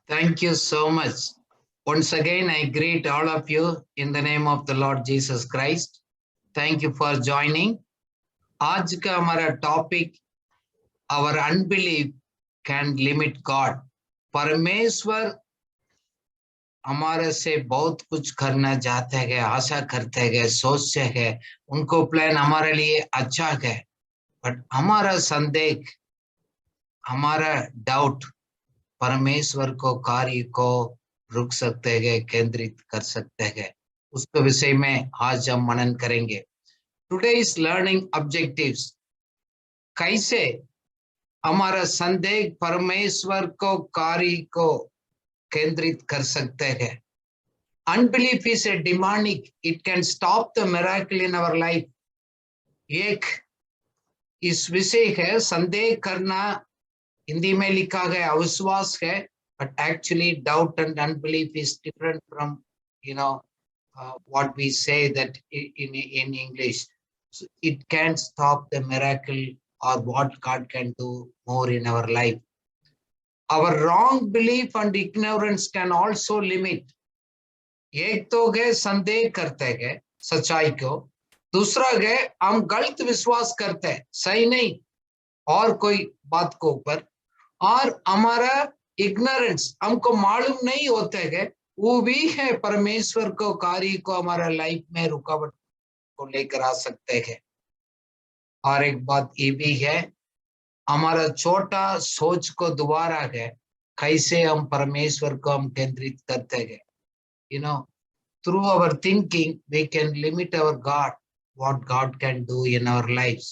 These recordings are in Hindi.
Thank you so much. Once again, I greet all of you in the name of the Lord Jesus Christ. Thank you for joining. आज का हमारा topic our unbelief can limit God. परमेश्वर हमारे से बहुत कुछ करना चाहते हैं, आशा करते हैं, सोचते हैं, उनको प्लान हमारे लिए अच्छा है, बट हमारा संदेह, हमारा डाउट परमेश्वर को कार्य को रुक सकते हैं, केंद्रित कर सकते हैं। उसके विषय में आज हम मनन करेंगे। टुडेस लर्निंग ऑब्जेक्टिव्स, कैसे हमारा संदेह परमेश्वर को कार्य को केंद्रित कर सकते हैं। Unbelief is a demanding, it can stop the miracle in our life. एक इस विषय है, संदेह करना हिंदी में लिखा गया अविश्वास है, but actually doubt and unbelief is different from what we say that in English. So it can stop the miracle or what God can do more in our life. Our wrong belief and ignorance can also limit. एक तो गए संदेह करते गए सच्चाई को, दूसरा गए हम गलत विश्वास करते हैं, सही नहीं और कोई बात को ऊपर, और हमारा इग्नोरेंस, हमको मालूम नहीं होते है, वो भी है परमेश्वर को कार्य को हमारा लाइफ में रुकावट को लेकर आ सकते हैं। और एक बात ये भी है, हमारा छोटा सोच को दोबारा है, कैसे हम परमेश्वर को हम केंद्रित करते हैं। Through our thinking we can limit our God, what God can do in our lives.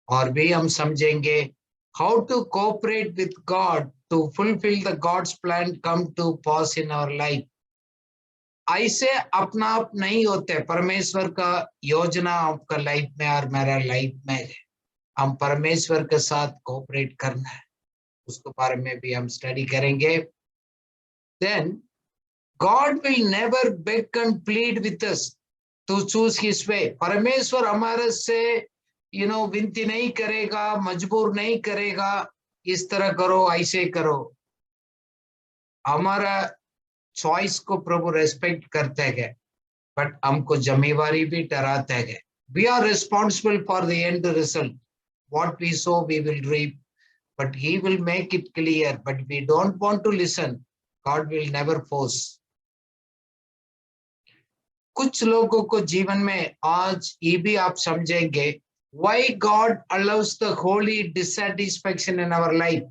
और भी हम समझेंगे how to cooperate with God to fulfill the God's plan come to pass in our life. ऐसे अपना आप नहीं होते, परमेश्वर का योजना आपका लाइफ में और मेरा लाइफ में है, हम परमेश्वर के साथ कोऑपरेट करना है, उसके बारे में भी हम स्टडी करेंगे। Then God will never beg and plead with us to choose His way. परमेश्वर हमारे से विनती नहीं करेगा, मजबूर नहीं करेगा, इस तरह करो, ऐसे करो। हमारा चॉइस को प्रभु रेस्पेक्ट करते हैं, बट हमको जिम्मेवारी भी डराते हैं। We are responsible for the end result, what we sow we will reap, but he will make it clear, but we don't want to listen, God will never force. कुछ लोगों को जीवन में आज ये भी आप समझेंगे, why God allows the holy dissatisfaction in our life.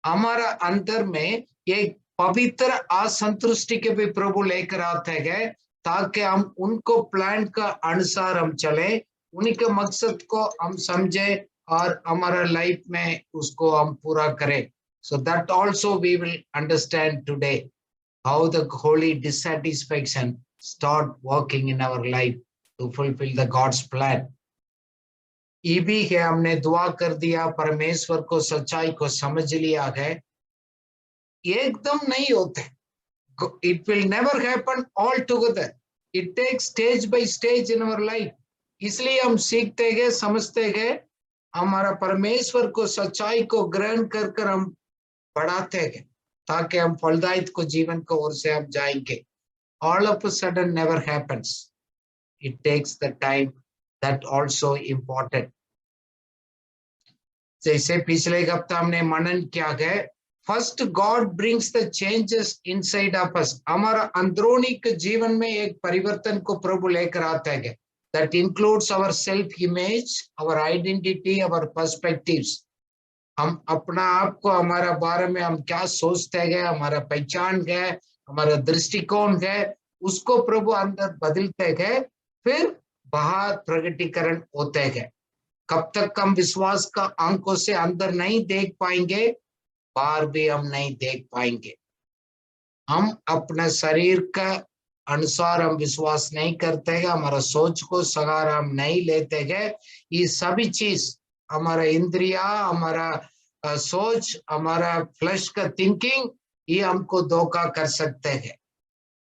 हमारा अंदर में एक पवित्र असंतुष्टि के भी प्रभु लेकर आते हैं, ताकि हम उनको प्लान का अनुसार हम चले, उनके मकसद को हम समझे और हमारा लाइफ में उसको हम पूरा करें। So that also we will understand today how the holy dissatisfaction start working in our life to fulfill the God's plan. ये भी है, हमने दुआ कर दिया, परमेश्वर को सच्चाई को समझ लिया है, एकदम नहीं होते। It will never happen all together. It takes stage by stage in our life. इसलिए हम सीखते गए, समझते गए, हमारा परमेश्वर को सच्चाई को ग्रहण कर कर हम बढ़ाते गए, ताकि हम फलदायित को जीवन को ओर से हम जाएंगे। All of a sudden never happens. It takes the time, that also important. जैसे पिछले हफ्ता हमने मनन किया गया, first God brings the changes inside of us. हमारा अंदरूनी के जीवन में एक परिवर्तन को प्रभु लेकर आता है, that includes our self image, our identity, our perspectives. हम अपना आप को, हमारा बारे में हम क्या सोचते हैं, हमारा पहचान है, हमारा दृष्टिकोण है, उसको प्रभु अंदर बदलते गए, फिर बाहर प्रगटीकरण होते गए। कब तक हम विश्वास का आंखों से अंदर नहीं देख पाएंगे, बाहर भी हम नहीं देख पाएंगे। हम अपने शरीर का अनुसार हम विश्वास नहीं करते हैं, हमारा सोच को सगार हम नहीं लेते हैं। ये सभी चीज, हमारा इंद्रिया, हमारा सोच, हमारा फ्लैश का थिंकिंग, ये हमको धोखा कर सकते हैं।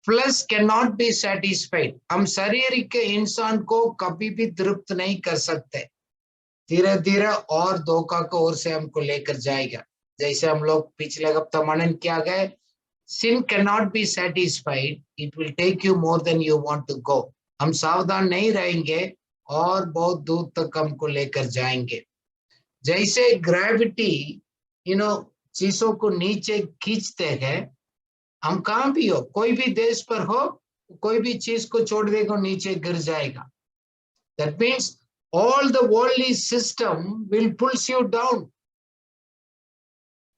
Flash can not be satisfied. हम शरीर के इंसान को कभी भी तृप्त नहीं कर सकते, धीरे धीरे और धोखा को ओर से हमको लेकर जाएगा। जैसे हम लोग पिछले हफ्ता मनन किया गए, sin cannot be satisfied, it will take you more than you want to go. हम सावधान नहीं रहेंगे और बहुत दूर तक हमको लेकर जाएंगे। जैसे ग्रेविटी चीजों को नीचे खींचते हैं, हम कहाँ भी हो, कोई भी देश पर हो, कोई भी चीज को छोड़ देगा नीचे गिर जाएगा। That means all the worldly system will pulls you down.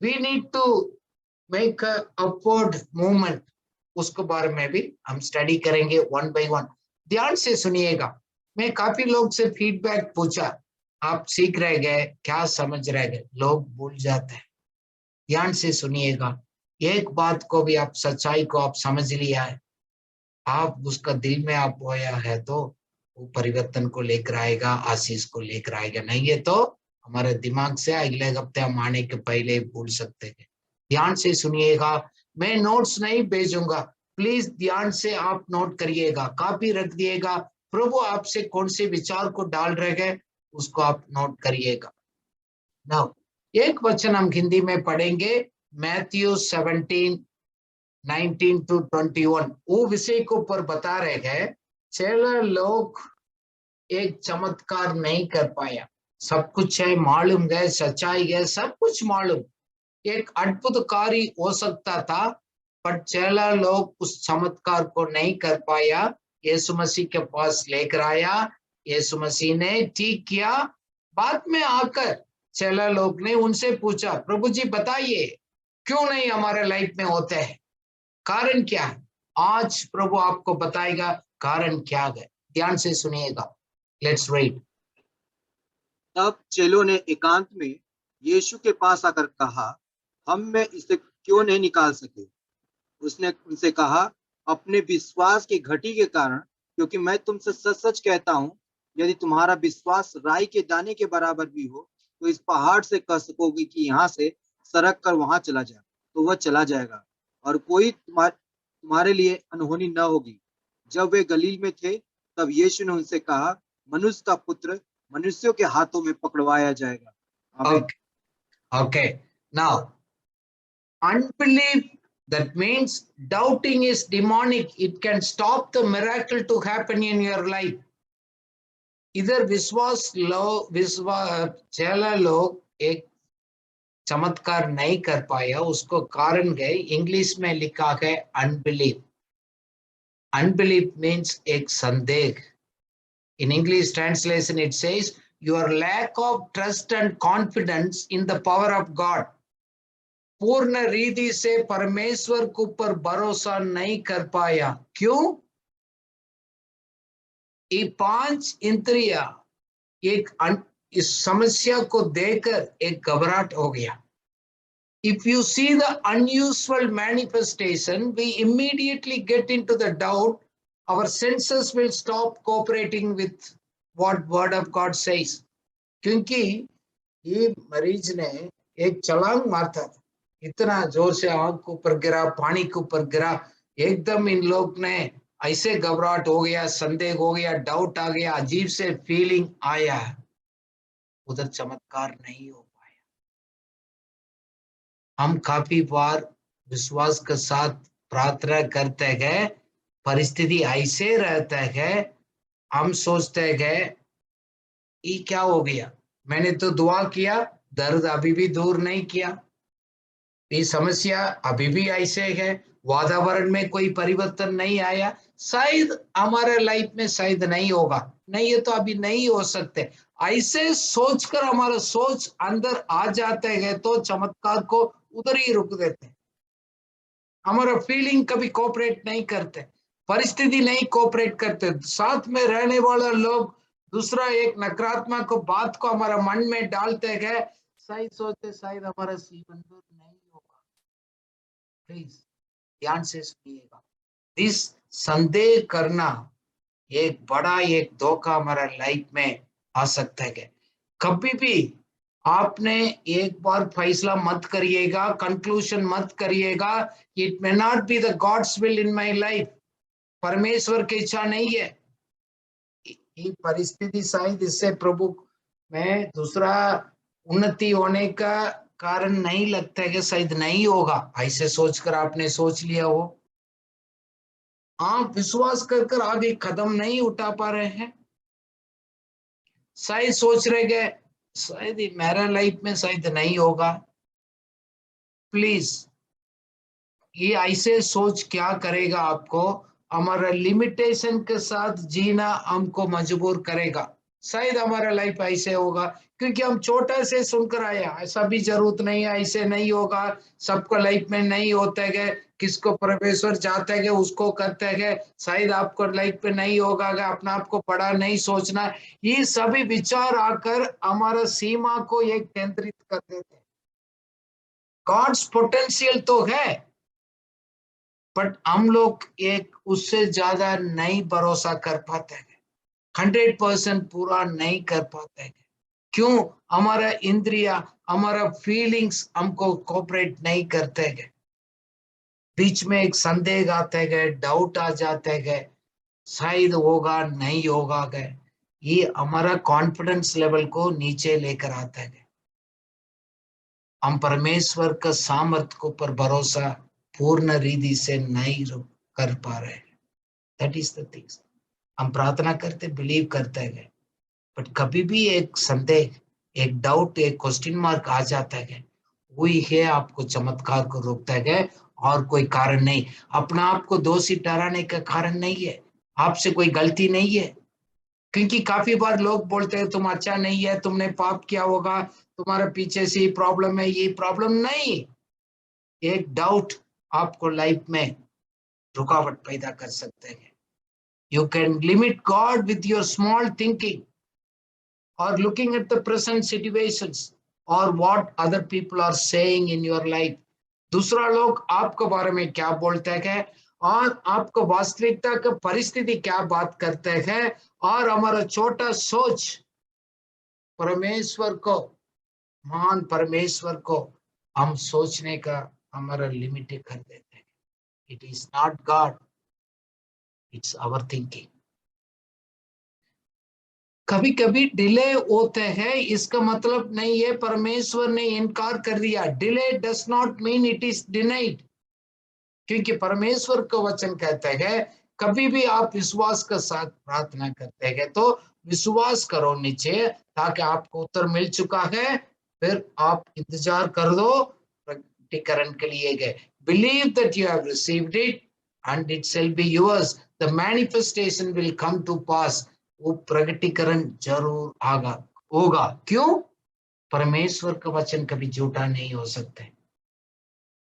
We need to make a upward movement. उसके बारे में भी हम स्टडी करेंगे वन बाय वन। ध्यान से सुनिएगा। मैं काफी लोग से फीडबैक पूछा, आप सीख रह गए, क्या समझ रह गए? लोग भूल जाते हैं। ध्यान से सुनिएगा। एक बात को भी आप, सच्चाई को आप समझ लिया है, आप उसका दिल में आप बोया है, तो वो परिवर्तन को लेकर आएगा, आशीष को लेकर आएगा। नहीं है तो हमारे दिमाग से अगले हफ्ते हम आने के पहले भूल सकते हैं। ध्यान से सुनिएगा। मैं नोट्स नहीं भेजूंगा, प्लीज ध्यान से आप नोट करिएगा, कॉपी रख दिएगा। प्रभु आपसे कौन से विचार को डाल रहे हैं उसको आप नोट करिएगा। नाउ एक वचन हम हिंदी में पढ़ेंगे, मैथ्यू 17:19 to 21। वो विषय को ऊपर बता रहे हैं, चेला लोग एक चमत्कार नहीं कर पाया। सब कुछ है, मालूम है, सच्चाई है, सब कुछ मालूम, एक अद्भुतकारी हो सकता था, पर चेला लोग उस चमत्कार को नहीं कर पाया। यीशु मसीह के पास लेकर आया, यीशु मसीह ने ठीक किया। बाद में आकर चेला लोग ने उनसे पूछा, प्रभु जी बताइए क्यों नहीं हमारे लाइफ में होते हैं, कारण क्या है? आज प्रभु आपको बताएगा कारण क्या है। ध्यान से सुनिएगा। Let's read. तब चेलों ने एकांत में यीशु के पास आकर कहा, हम में इसे क्यों नहीं निकाल सके? उसने उनसे कहा, अपने विश्वास की घटी के कारण, क्योंकि मैं तुमसे सच सच कहता हूं, यदि तुम्हारा विश्वास राई के दाने के बराबर भी हो, तो इस पहाड़ से कह सकोगे कि यहाँ से सरक कर वहां चला जा, तो वह चला जाएगा, और कोई तुम्हारे लिए अनहोनी न होगी। जब वे गलील में थे, तब यीशु ने उनसे कहा, मनुष्य का पुत्र मनुष्यों के हाथों में पकड़वाया जाएगा। Okay. Now, unbelief, that means doubting, is demonic. It can stop the miracle to happen in your life. इधर चेला लोग एक चमत्कार नहीं कर पाया, उसको कारण है इंग्लिश में लिखा है अनबिलीफ। अनबिलीफ मीन्स एक संदेह। In English translation it says your lack of trust and confidence in the power of God. पूर्ण रीति से परमेश्वर के ऊपर भरोसा नहीं कर पाया। क्यों? ये 5 इंद्रियां एक इस समस्या को देखकर एक घबराहट हो गया। If you see the unusual manifestation, we immediately get into the doubt. Our senses will stop cooperating with what word of God says. क्योंकि ये मरीज ने एक छलांग मारता था, इतना जोर से आंख के ऊपर गिरा, पानी के ऊपर गिरा, एकदम इन लोग ने ऐसे घबराहट हो गया, संदेह हो गया, डाउट आ गया, अजीब से फीलिंग आया, उधर चमत्कार नहीं हो पाया। हम काफी बार विश्वास के साथ प्रार्थना करते हैं, परिस्थिति ऐसे रहता है, हम सोचते हैं ये क्या हो गया, मैंने तो दुआ किया, दर्द अभी भी दूर नहीं किया, ये समस्या अभी भी ऐसे है, वातावरण में कोई परिवर्तन नहीं आया, शायद हमारे लाइफ में शायद नहीं होगा, नहीं ये तो अभी नहीं हो सकते। ऐसे सोचकर हमारा सोच अंदर आ जाते हैं तो चमत्कार को उधर ही रुक देते। हमारा फीलिंग कभी कोऑपरेट नहीं करते, परिस्थिति नहीं कोऑपरेट करते, साथ में रहने वाले लोग दूसरा एक नकारात्मक बात को हमारा मन में डालते गए, शायद सोचते शायद हमारा जीवन दूर नहीं होगा। प्लीज ध्यान से सुनिएगा। इस संदेह करना एक बड़ा एक धोखा हमारा लाइफ में आ सकता है। कभी भी आपने एक बार फैसला मत करिएगा, कंक्लूजन मत करिएगा, it may not be the gods will in my life, परमेश्वर की इच्छा नहीं है ये परिस्थिति, शायद इससे प्रभु मैं दूसरा उन्नति होने का कारण नहीं लगता है कि शायद नहीं होगा, ऐसे सोचकर आपने सोच लिया हो, आप विश्वास कर आगे कदम नहीं उठा पा रहे हैं, शायद सोच रहे कि शायद मेरा लाइफ में शायद नहीं होगा। प्लीज, ये ऐसे सोच क्या करेगा आपको, हमारा लिमिटेशन के साथ जीना हमको मजबूर करेगा। शायद हमारा लाइफ ऐसे होगा क्योंकि हम छोटा से सुनकर आया, ऐसा भी जरूरत नहीं है, ऐसे नहीं होगा, सबको लाइफ में नहीं होता है, किसको परमेश्वर चाहता है उसको करते हैं, शायद आपको लाइफ में नहीं होगा, अपना आपको बड़ा नहीं सोचना। ये सभी विचार आकर हमारा सीमा को एक केंद्रित कर देते हैं। गॉड्स पोटेंशियल तो है, बट हम लोग एक उससे ज्यादा नहीं भरोसा कर पाते हैं, 100% पूरा नहीं कर पाते हैं। क्यों? हमारा इंद्रिया, हमारा फीलिंग्स हमको कोऑपरेट नहीं करते हैं। बीच में एक संदेह आते गए, डाउट आ जाते गए, शायद होगा नहीं होगा गए, ये हमारा कॉन्फिडेंस लेवल को नीचे लेकर आता है। हम परमेश्वर का सामर्थ्य को पर भरोसा पूर्ण रीति से नहीं कर पा रहे। That is the thing. हम प्रार्थना करते, बिलीव करते हैं, बट कभी भी एक संदेह, एक डाउट, एक क्वेश्चन मार्क आ जाता है, वही है आपको चमत्कार को रोकता है, और कोई कारण नहीं। अपना आप को दोषी ठहराने का कारण नहीं है, आपसे कोई गलती नहीं है। क्योंकि काफी बार लोग बोलते हैं तुम अच्छा नहीं है, तुमने पाप किया होगा, तुम्हारे पीछे से ये प्रॉब्लम है, ये प्रॉब्लम नहीं। एक डाउट आपको लाइफ में रुकावट पैदा कर सकते हैं। You can limit God with your small thinking or looking at the present situations or what other people are saying in your life. दूसरा लोग आपके बारे में क्या बोलते हैं और आपको वास्तविकता की परिस्थिति क्या बात करते हैं, और हमारा छोटा सोच परमेश्वर को, महान परमेश्वर को हम सोचने का हमारा लिमिट कर देते हैं। It is not God, it's our thinking. कभी कभी डिले होते हैं, इसका मतलब नहीं है परमेश्वर ने इनकार कर दिया। Delay does not mean it is denied, क्योंकि परमेश्वर का वचन कहता है कभी भी आप विश्वास के साथ प्रार्थना करते हैं तो विश्वास करो नीचे, ताकि आपको उत्तर मिल चुका है, फिर आप इंतजार कर दो प्रकटीकरण के लिए गए। Believe that you have received it and it shall be yours, the manifestation will come to pass. वो प्रकटीकरण जरूर होगा। क्यों? परमेश्वर का वचन कभी झूठा नहीं हो सकते।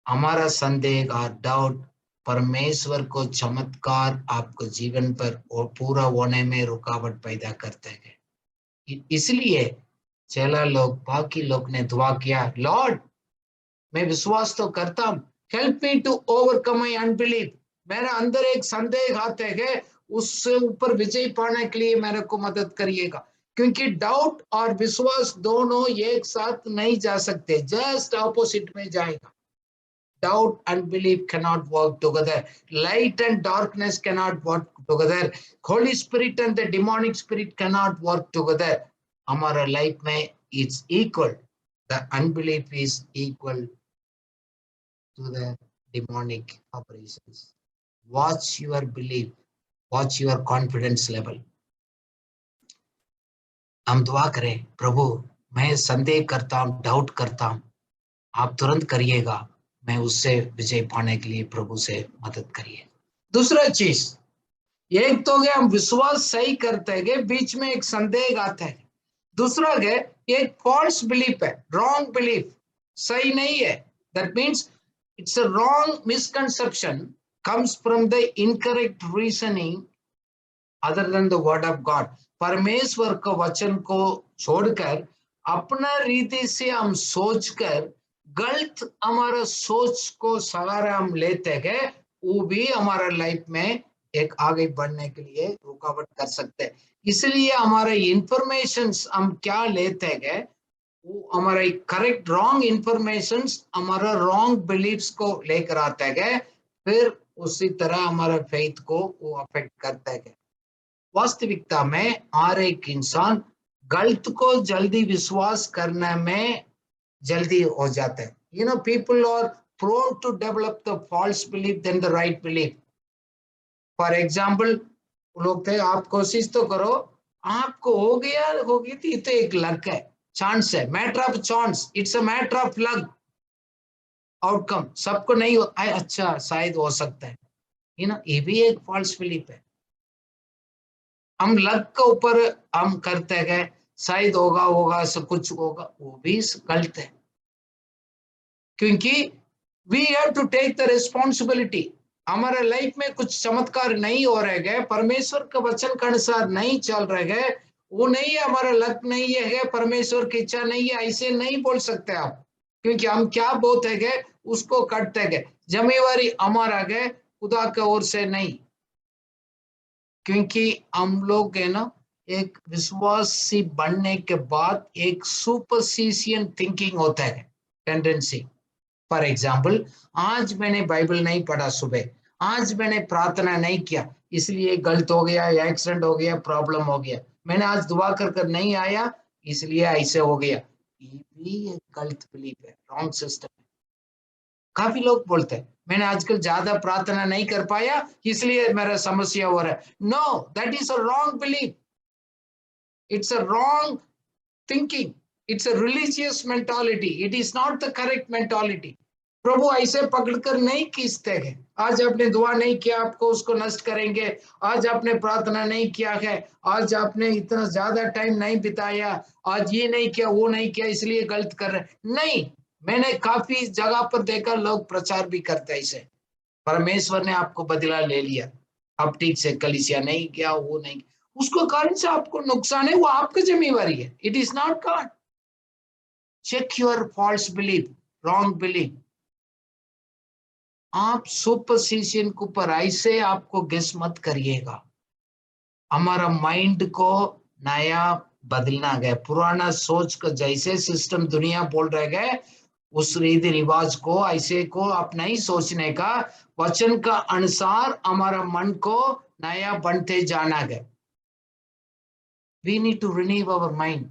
हमारा संदेह और डाउट परमेश्वर को चमत्कार आपको जीवन पर और पूरा होने में रुकावट पैदा करते हैं। इसलिए चेला लोग, बाकी लोग ने दुआ किया, लॉर्ड मैं विश्वास तो करता हूं, help me to overcome my unbelief. मेरे अंदर एक संदेह आते हैं, उससे ऊपर विजय पाने के लिए मेरे को मदद करिएगा। क्योंकि डाउट और विश्वास दोनों एक साथ नहीं जा सकते, जस्ट ऑपोजिट में जाएगा। Doubt and belief cannot work together. Light and darkness cannot work together. Holy Spirit and the demonic spirit cannot work together. हमारा लाइफ में it's equal. The unbelief is equal to the demonic operations. Watch your belief. Watch your confidence level. हम दुआ करें, प्रभु मैं संदेह करता हूं, डाउट करता हूं, आप तुरंत करिएगा, मैं उससे विजय पाने के लिए प्रभु से मदद करिए। दूसरा चीज, एक तो गया हम विश्वास सही करते हैं, बीच में एक संदेह आता है। दूसरा है एक फॉल्स बिलीफ है, रॉन्ग बिलीफ, सही नहीं है। That means it's a wrong misconception comes from the incorrect reasoning other than the word of God. परमेश्वर के वचन को छोड़कर अपना रीति से हम सोचकर गलत हमारा सोच को सहारा हम लेते हैं, वो भी हमारा लाइफ में एक आगे बढ़ने के लिए रुकावट कर सकते हैं। इसलिए हमारे इंफॉर्मेशन हम क्या लेते हैं, वो हमारा करेक्ट रॉन्ग इंफॉर्मेशन हमारा रॉन्ग बिलीफ्स को लेकर आते हैं, फिर उसी तरह हमारा फेथ को वो अफेक्ट करता है। वास्तविकता में हर एक इंसान गलत को जल्दी विश्वास करने में जल्दी हो जाता है. You know, people are prone to develop the false belief than the right belief. For example, लोग थे, आप कोशिश तो करो, आपको हो गया, हो गई थी, तो एक लक है, चांस है, matter of chance, it's a matter of luck. Outcome सबको नहीं होता है, अच्छा शायद हो सकता है, ये भी एक फॉल्स बिलीफ है. हम लक के ऊपर हम करते गए, शायद होगा होगा सब कुछ होगा, वो भी गलत है. क्योंकि we have to take the responsibility. हमारे लाइफ में कुछ चमत्कार नहीं हो रहे गए, परमेश्वर के वचन के अनुसार नहीं चल रहे गए, वो नहीं है, हमारा लक नहीं है, परमेश्वर की इच्छा नहीं है, ऐसे नहीं बोल सकते आप. क्योंकि हम क्या बोलते गए उसको करते गए, जिम्मेवारी हमारा गए, खुदा की ओर से नहीं. क्योंकि हम लोग है ना, एक विश्वासी बनने के बाद एक सुपरस्टिशियन थिंकिंग होता है, टेंडेंसी. फॉर एग्जाम्पल, आज मैंने बाइबल नहीं पढ़ा सुबह, आज मैंने प्रार्थना नहीं किया, इसलिए गलत हो गया, एक्सीडेंट हो गया, प्रॉब्लम हो गया. मैंने आज दुआ कर कर नहीं आया, इसलिए ऐसे हो गया. ये भी एक गलत बिलीफ है, रॉन्ग सिस्टम है. काफी लोग बोलते हैं, मैंने आजकल ज्यादा प्रार्थना नहीं कर पाया, इसलिए मेरा समस्या हो रहा है. No, that is a wrong belief. It's a wrong thinking. It's a religious mentality. It is not the correct mentality. प्रभु ऐसे पकड़कर नहीं खींचते हैं, आज आपने दुआ नहीं किया आपको उसको नष्ट करेंगे, आज आपने प्रार्थना नहीं किया है, आज आपने इतना ज्यादा टाइम नहीं बिताया, आज ये नहीं किया वो नहीं किया, इसलिए गलत कर रहे. नहीं, मैंने काफी जगह पर देखा, लोग प्रचार भी करते हैं इसे, परमेश्वर ने आपको बदला ले लिया, आप ठीक से कलीसिया नहीं किया, वो नहीं, उसको कारण से आपको नुकसान है, वो आपकी जिम्मेवारी है. It is not God. Check your false belief, wrong belief. आप सुपरस्टिशन के ऊपर ऐसे आपको गेस मत करिएगा. हमारा माइंड को नया बदलना गया, पुराना सोच का जैसे सिस्टम दुनिया बोल रहे गए, उस रीति रिवाज को ऐसे को आप नहीं सोचने का, वचन का अनुसार हमारा मन को नया बनते जाना गया. We need to renew our mind.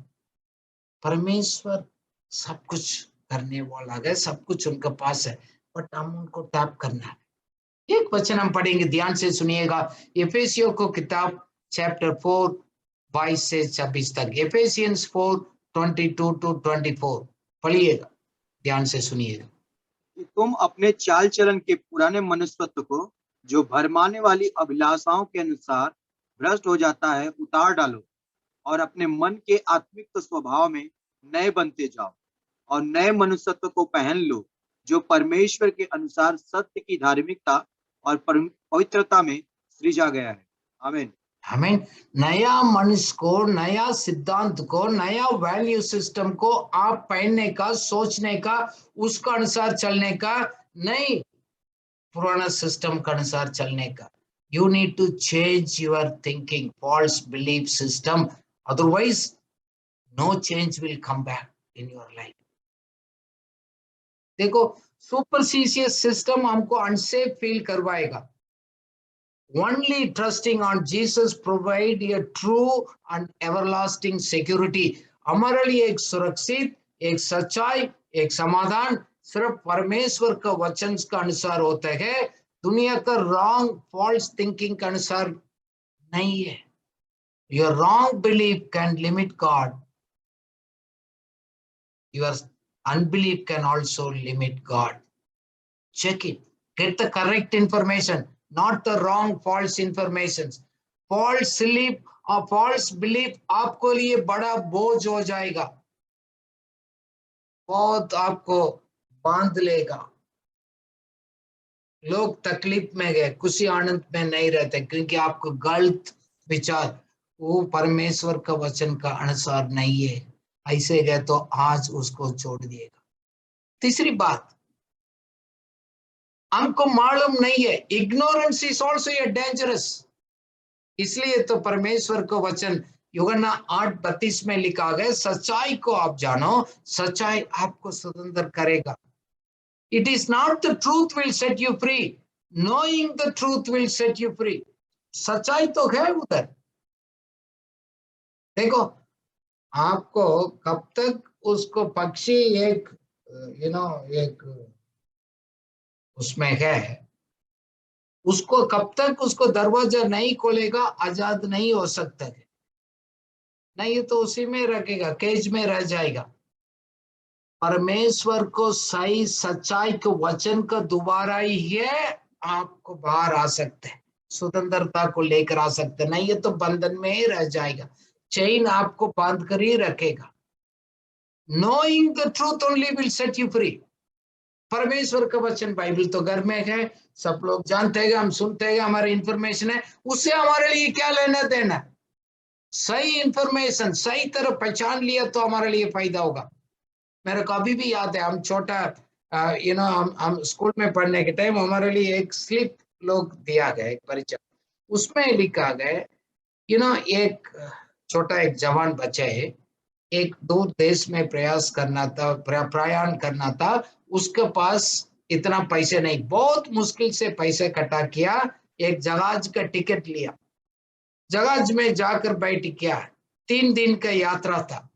परमेश्वर सब कुछ करने वाला है, सब कुछ उनके पास है, बट हम उनको टैप करना है. एक वचन हम पढ़ेंगे, ध्यान से सुनिएगा. एफेसियों को किताब चैप्टर 4 22 से 26 तक. एफेसियंस 4:22-24 पढ़िएगा, ध्यान से सुनिएगा. कि तुम अपने चाल चलन के पुराने मनुष्यत्व को, जो भरमाने वाली अभिलाषाओं के अनुसार भ्रष्ट हो जाता है, उतार डालो, और अपने मन के आत्मिक स्वभाव में नए बनते जाओ, और नए मनुष्यत्व को पहन लो, जो परमेश्वर के अनुसार सत्य की धार्मिकता और पवित्रता में सृजा गया है. आमीन. हमें नया मनुष्य को, नया सिद्धांत को, नया वैल्यू सिस्टम को आप पहनने का, सोचने का, उसका अनुसार चलने का नहीं, पुराना सिस्टम के अनुसार चलने का. You need to change your thinking, false belief system. Otherwise, no change will come back in your life. देखो, सुपरस्टिशियस सिस्टम हमको अनसेफ फील करवाएगा. Only trusting on Jesus provide a true and everlasting security. हमारे लिए एक सुरक्षित, एक सच्चाई, एक समाधान सिर्फ परमेश्वर का वचन के अनुसार होता है, दुनिया का रॉन्ग फॉल्स थिंकिंग के अनुसार नहीं है. Your wrong belief can limit God. Your unbelief can also limit God. Check it. Get the correct information, not the wrong false information. False belief और false belief आपको लिए बड़ा बोझ हो जाएगा, बहुत आपको बांध लेगा. लोग तकलीफ में गए, खुशी आनंद में नहीं रहते, क्योंकि आपको गलत विचार वो परमेश्वर का वचन का अनुसार नहीं है. ऐसे गए तो आज उसको छोड़ दिएगा. तीसरी बात, हमको मालूम नहीं है. Ignorance is also a dangerous. इसलिए तो परमेश्वर को वचन यूहन्ना 8:32 में लिखा गया, सच्चाई को आप जानो, सच्चाई आपको स्वतंत्र करेगा. It is not the truth will set you free. Knowing the truth will set you free. सच्चाई तो है उधर. देखो, आपको कब तक उसको पक्षी एक एक उसमें है, उसको कब तक उसको दरवाजा नहीं खोलेगा आजाद नहीं हो सकता है, नहीं तो उसी में रखेगा, केज में रह जाएगा। परमेश्वर को सही सच्चाई के वचन का दोबारा ही है आपको बाहर आ सकते हैं, स्वतंत्रता को लेकर आ सकते हैं, नहीं ये तो बंधन में ही रह जाएगा, चेन आपको बांध कर ही रखेगा। Knowing the truth only will set you free. परमेश्वर का वचन बाइबल तो घर में है, सब लोग जानते हैं, हम सुनते हैं, हमारे इंफॉर्मेशन है, उससे हमारे लिए क्या लेना देना। सही इंफॉर्मेशन सही तरह पहचान लिया तो हमारे लिए फायदा होगा। मेरे को अभी भी याद है, हम छोटा हम स्कूल में पढ़ने के टाइम हमारे लिए एक स्लिप लोग दिया गया, एक परिचय, उसमें लिखा गया एक छोटा एक जवान बच्चा है, एक दूर देश में प्रयास करना था, प्रयाण करना था, उसके पास इतना पैसे नहीं, बहुत मुश्किल से पैसे इकट्ठा किया, एक जहाज का टिकट लिया, जहाज में जाकर बैठ गया, 3 दिन का यात्रा था।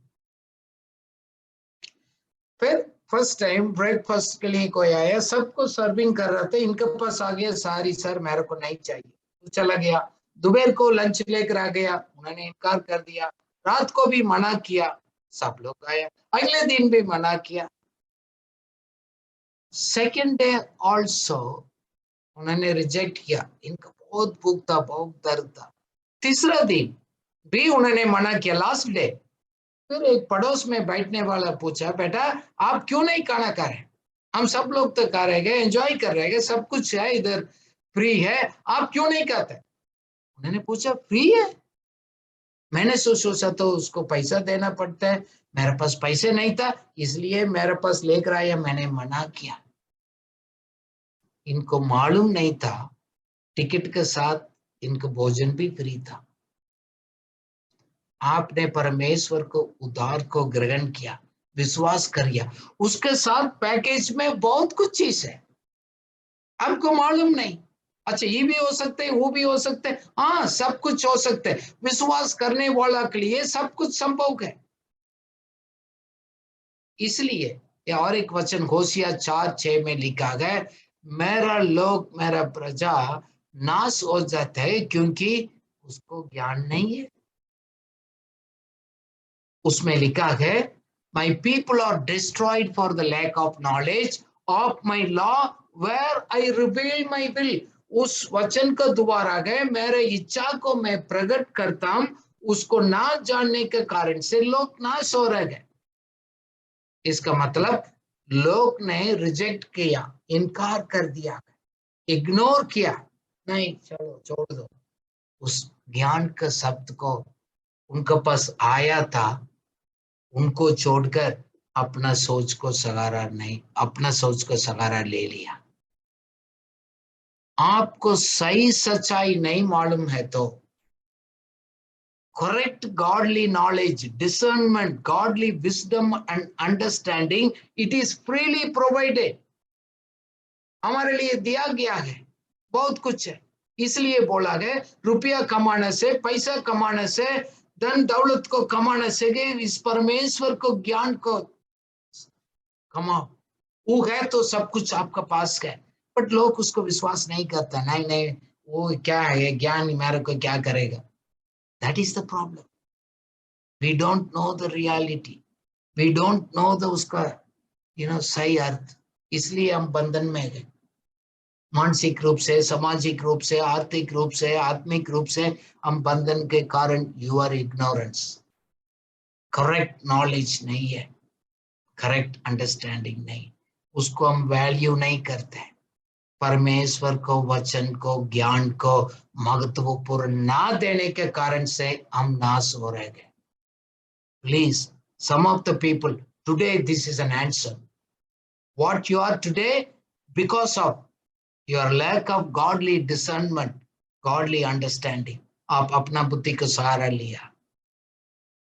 फिर फर्स्ट टाइम ब्रेकफास्ट के लिए कोई आया, सबको सर्विंग कर रहे थे, इनके पास आ गया, सारी सर मेरे को नहीं चाहिए, तो चला गया। दोपहर को लंच लेकर आ गया, उन्होंने इनकार कर दिया, रात को भी मना किया, सब लोग आया, अगले दिन भी मना किया, सेकेंड डे ऑल्सो उन्होंने रिजेक्ट किया, इनका बहुत भूख था, बहुत दर्द था। तीसरा दिन भी उन्होंने मना किया, लास्ट डे। फिर एक पड़ोस में बैठने वाला पूछा, बेटा आप क्यों नहीं खाना खा रहे? हम सब लोग तो खा रहे हैं, एंजॉय कर रहे हैं, सब कुछ है इधर, फ्री है, आप क्यों नहीं खाते? उन्होंने पूछा फ्री है? मैंने सोचा तो उसको पैसा देना पड़ता है, मेरे पास पैसे नहीं था इसलिए मेरे पास लेकर आया, मैंने मना किया। इनको मालूम नहीं था टिकट के साथ इनको भोजन भी फ्री था। आपने परमेश्वर को उद्धार को ग्रहण किया, विश्वास करिए, उसके साथ पैकेज में बहुत कुछ चीज है, आपको मालूम नहीं। अच्छा ये भी हो सकते है, वो भी हो सकते है, हाँ सब कुछ हो सकते है, विश्वास करने वाला के लिए सब कुछ संभव है। इसलिए और एक वचन होशिया 4:6 में लिखा गया, मेरा लोग मेरा प्रजा नाश हो जाता है क्योंकि उसको ज्ञान नहीं है। उसमें लिखा है, my people are destroyed for the lack of knowledge of my law where I reveal my will. उस वचन का दोबारा गए, मेरे इच्छा को मैं प्रकट करता हूं, उसको ना जानने के कारण से लोग नाश हो रहे हैं। इसका मतलब लोग ने रिजेक्ट किया, इनकार कर दिया, इग्नोर किया, नहीं चलो छोड़ दो, उस ज्ञान के शब्द को उनके पास आया था, उनको छोड़कर अपना सोच को सहारा नहीं, अपना सोच को सहारा ले लिया। आपको सही सच्चाई नहीं मालूम है तो correct godly knowledge, discernment, godly wisdom and understanding, it is freely provided, हमारे लिए दिया गया है, बहुत कुछ है। इसलिए बोला गया रुपया कमाने से, पैसा कमाने से, धन दौलत को कमाने से, इस परमेश्वर को ज्ञान को कमाओ, वो है तो सब कुछ आपका पास है। बट लोग उसको विश्वास नहीं करता, नहीं नहीं वो क्या है ज्ञान, मेरे को क्या करेगा। That is the problem, we don't know the reality, we don't know the उसका सही अर्थ, इसलिए हम बंधन में गए, मानसिक रूप से, सामाजिक रूप से, आर्थिक रूप से, आत्मिक रूप से हम बंधन के कारण। You are ignorance, correct knowledge नहीं है, करेक्ट अंडरस्टैंडिंग नहीं, उसको हम वैल्यू नहीं करते। परमेश्वर को, वचन को, ज्ञान को महत्वपूर्ण ना देने के कारण से हम नाश हो रहे हैं। Please, some of the people today, this is an answer. What you are today because of your lack of godly discernment, godly understanding. आप अपना बुद्धि को सहारा लिया।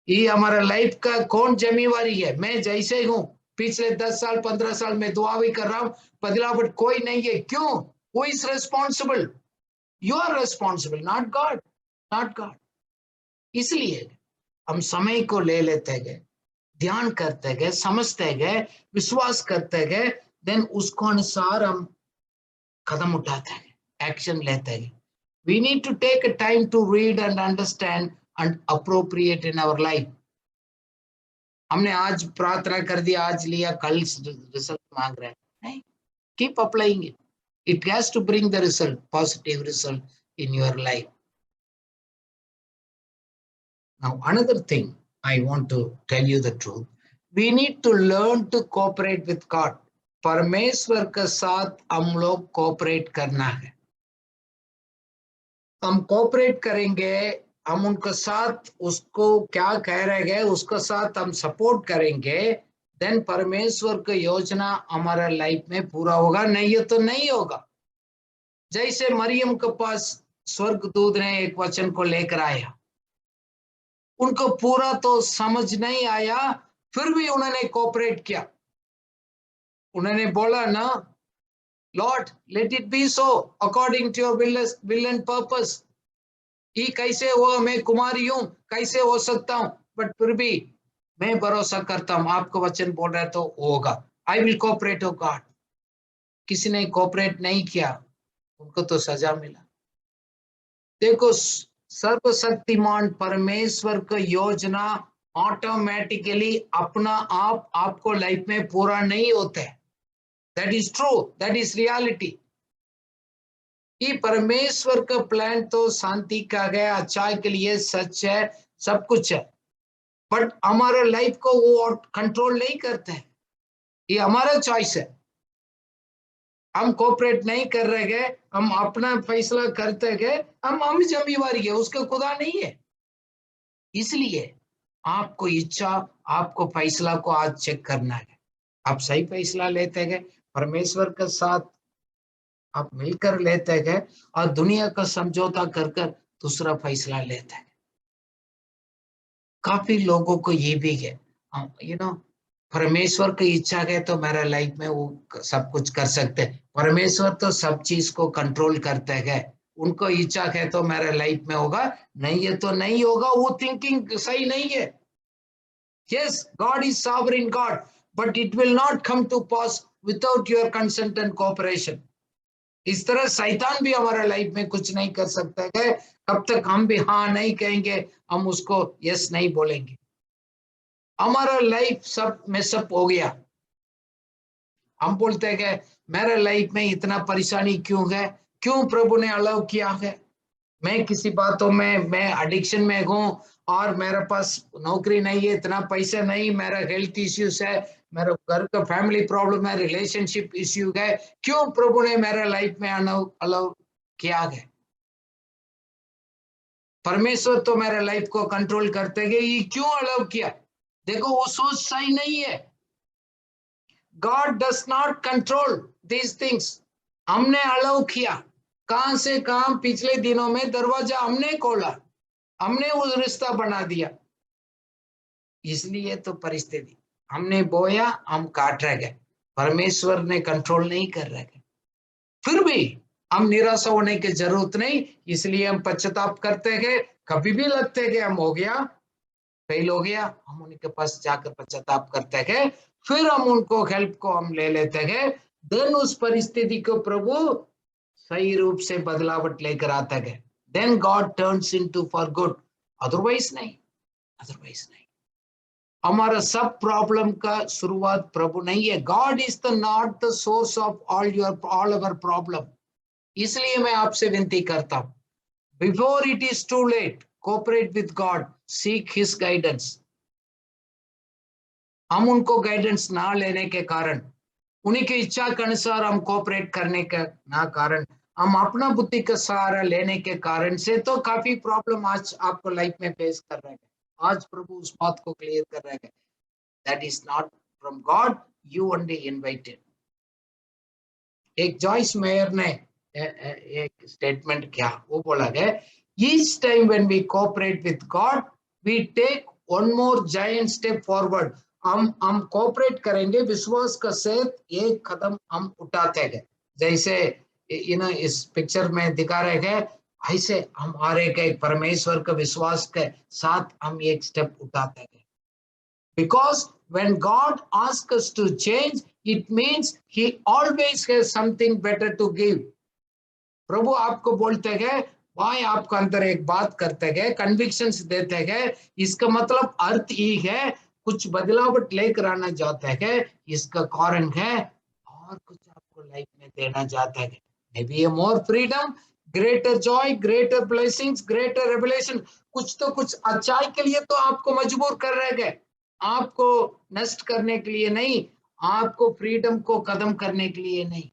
ये हमारा लाइफ का कौन जिम्मेवारी है? मैं जैसे हूं, पिछले 10 साल 15 साल में दुआ भी कर रहा हूं, बदलाव कोई नहीं है। क्यों? Who is responsible? You are responsible, not God, not God. इसलिए हम समय को ले लेते हैं, ध्यान करते गए, समझते गए, विश्वास करते गए, देन उसको अनुसार हम कदम उठाते हैं, एक्शन लेते हैं. We need to take a time to read and understand and appropriate in our life. हमने आज प्रार्थना कर दिया, आज लिया, कल रिजल्ट मांग रहे हैं, नहीं. Keep applying it. It has to bring the result, positive result in your life. Now, another thing I want to tell you the truth. We need to learn to cooperate with God. परमेश्वर के साथ हम लोग कोऑपरेट करना है. हम कोऑपरेट करेंगे, हम उनके साथ उसको क्या कह रहे हैं उसके साथ हम सपोर्ट करेंगे, देन परमेश्वर की योजना हमारा लाइफ में पूरा होगा, नहीं ये तो नहीं होगा. जैसे मरियम के पास स्वर्गदूत ने एक वचन को लेकर आया, उनको पूरा तो समझ नहीं आया, फिर भी उन्होंने कोऑपरेट किया. उन्होंने बोला ना, Lord let it be so according to your will and purpose. ये कैसे हुआ, मैं कुमारी हूं, कैसे हो सकता हूं, बट फिर भी मैं भरोसा करता हूं, आपको वचन बोल रहा है तो होगा. I will cooperate O God. किसी ने कोऑपरेट नहीं किया, उनको तो सजा मिला. देखो, सर्वशक्तिमान परमेश्वर की योजना ऑटोमेटिकली अपना आप आपको लाइफ में पूरा नहीं होता है. That is true, that is reality. ये परमेश्वर का प्लान तो शांति का है, अच्छाई के लिए, सच है, सब कुछ है, बट हमारा लाइफ को वो कंट्रोल नहीं करते हैं. ये हमारा चॉइस है. हम कोऑपरेट नहीं कर रहे गए, हम अपना फैसला करते गए, हम जिम्मेवारी है, उसका खुदा नहीं है. इसलिए आपको इच्छा, आपको फैसला को आज चेक करना है. आप सही फैसला लेते गए, परमेश्वर के साथ आप मिलकर लेते गए, और दुनिया का समझौता कर कर दूसरा फैसला लेते हैं. काफी लोगों को ये भी है, परमेश्वर की इच्छा है तो मेरा लाइफ में वो सब कुछ कर सकते हैं. परमेश्वर तो सब चीज को कंट्रोल करते हैं, उनको इच्छा है तो मेरा लाइफ में होगा, नहीं है तो नहीं होगा. वो थिंकिंग सही नहीं है. Yes, God is sovereign God, but it will not come to pass without your consent and cooperation. इस तरह शैतान भी हमारा लाइफ में कुछ नहीं कर सकता है, कब तक हम भी हाँ नहीं कहेंगे, हम उसको यस नहीं बोलेंगे. हमारा लाइफ सब मेसअप हो गया. हम बोलते हैं मेरा लाइफ में इतना परेशानी क्यों है, क्यों प्रभु ने अलाउ किया है. मैं किसी बातों में, मैं एडिक्शन में हूँ, और मेरे पास नौकरी नहीं है, इतना पैसा नहीं, मेरा हेल्थ इश्यूज है, मेरा घर का फैमिली प्रॉब्लम है, रिलेशनशिप इश्यू है, क्यों प्रभु ने मेरा लाइफ में अलाउ किया है. परमेश्वर तो मेरा लाइफ को कंट्रोल करते गए, ये क्यों अलाउ किया. देखो, वो सोच सही नहीं है. God does not control these things. हमने अलाउ किया, कहां से कहां पिछले दिनों में दरवाजा हमने खोला, हमने वो रिश्ता बना दिया. इसलिए तो परिस्थिति, हमने बोया, हम काट रह गए, परमेश्वर ने कंट्रोल नहीं कर रहे. फिर भी हम निराशा होने की जरूरत नहीं, इसलिए हम पश्चाताप करते हैं. कभी भी लगते हैं हम हो गया, फेल हो गया, हम उनके पास जाकर पश्चाताप करते हैं, फिर हम उनको हेल्प को हम ले लेते हैं. देन उस परिस्थिति को प्रभु सही रूप से बदलावट लेकर आता है. Then God turns into for good. Otherwise नहीं, अदरवाइज नहीं. हमारा सब प्रॉब्लम का शुरुआत प्रभु नहीं है. God is the not the source of all our problem. इसलिए मैं आपसे विनती करता हूं, before it is too late, cooperate with God, seek his guidance. हम उनको गाइडेंस ना लेने के कारण, उन्हीं की इच्छा के अनुसार हम कोऑपरेट करने के ना कारण, हम अपना बुद्धि का सहारा लेने के कारण से तो काफी प्रॉब्लम आज आपको लाइफ में फेस कर रहे हैं. आज प्रभु उस बात को क्लियर कर रहे हैं, that is not from God, you only invited. एक जॉइस मेयर ने एक स्टेटमेंट किया, वो बोला है, each time when we cooperate with God we take one more giant step forward. हम कोऑपरेट करेंगे, विश्वास का साथ एक कदम हम उठाते हैं. जैसे इस पिक्चर में दिखा रहे हैं, ऐसे हम आ रहे हैं, परमेश्वर का विश्वास के साथ हम एक स्टेप उठाते हैं. Because when God asks us to change, it means He always has something better to give. प्रभु आपको बोलते गए, भाई आपको अंदर एक बात करते गए, कन्विक्शंस देते गए, इसका मतलब अर्थ ही है कुछ बदलावट लेकर आना चाहते हैं, इसका कारण है और कुछ आपको लाइफ में देना चाहते हैं. Maybe a more freedom, greater joy, greater blessings, greater revelation. कुछ तो कुछ अच्छाई के लिए तो आपको मजबूर कर रहे गए, आपको नष्ट करने के लिए नहीं, आपको फ्रीडम को कदम करने के लिए नहीं.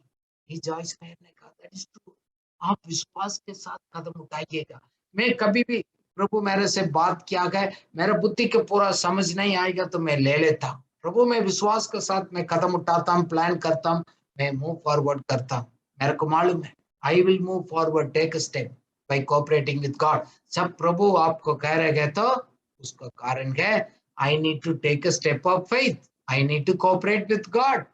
He joys कहने का, that is true. आप विश्वास के साथ कदम उठाइएगा. मैं कभी भी प्रभु मेरे से बात किया गया, मेरा बुद्धि के पूरा समझ नहीं आएगा तो मैं ले लेता हूं. प्रभु मैं विश्वास के साथ मैं कदम उठाता हूं, प्लान करता हूं, मैं मूव फॉरवर्ड करता हूं. मेरे को मालूम है I will move forward, take a step by cooperating with God. जब प्रभु आपको कह रहे हैं तो उसका कारण है I need to take a step of faith, I need to cooperate with God.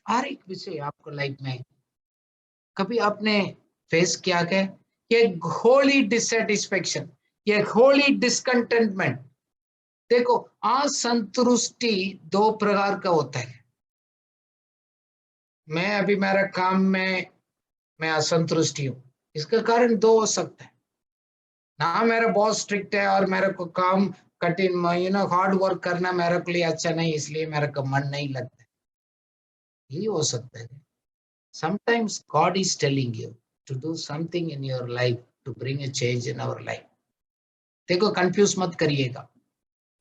हर एक विषय आपको लाइफ में कभी आपने फेस किया है, ये होली डिसैटिस्फैक्शन, ये होली डिसकंटेंटमेंट. देखो असंतुष्टि दो प्रकार का होता है. मैं अभी मेरा काम में मैं असंतुष्टि हूं, इसका कारण दो हो सकता है. ना मेरा बॉस स्ट्रिक्ट है और मेरे को काम कठिन हार्ड वर्क करना मेरे को लिए अच्छा नहीं, इसलिए मेरे को मन नहीं लगता. ये हो सकता है. Sometimes God is telling you to do something in your life to bring a change in our life. देखो कंफ्यूज मत करिएगा.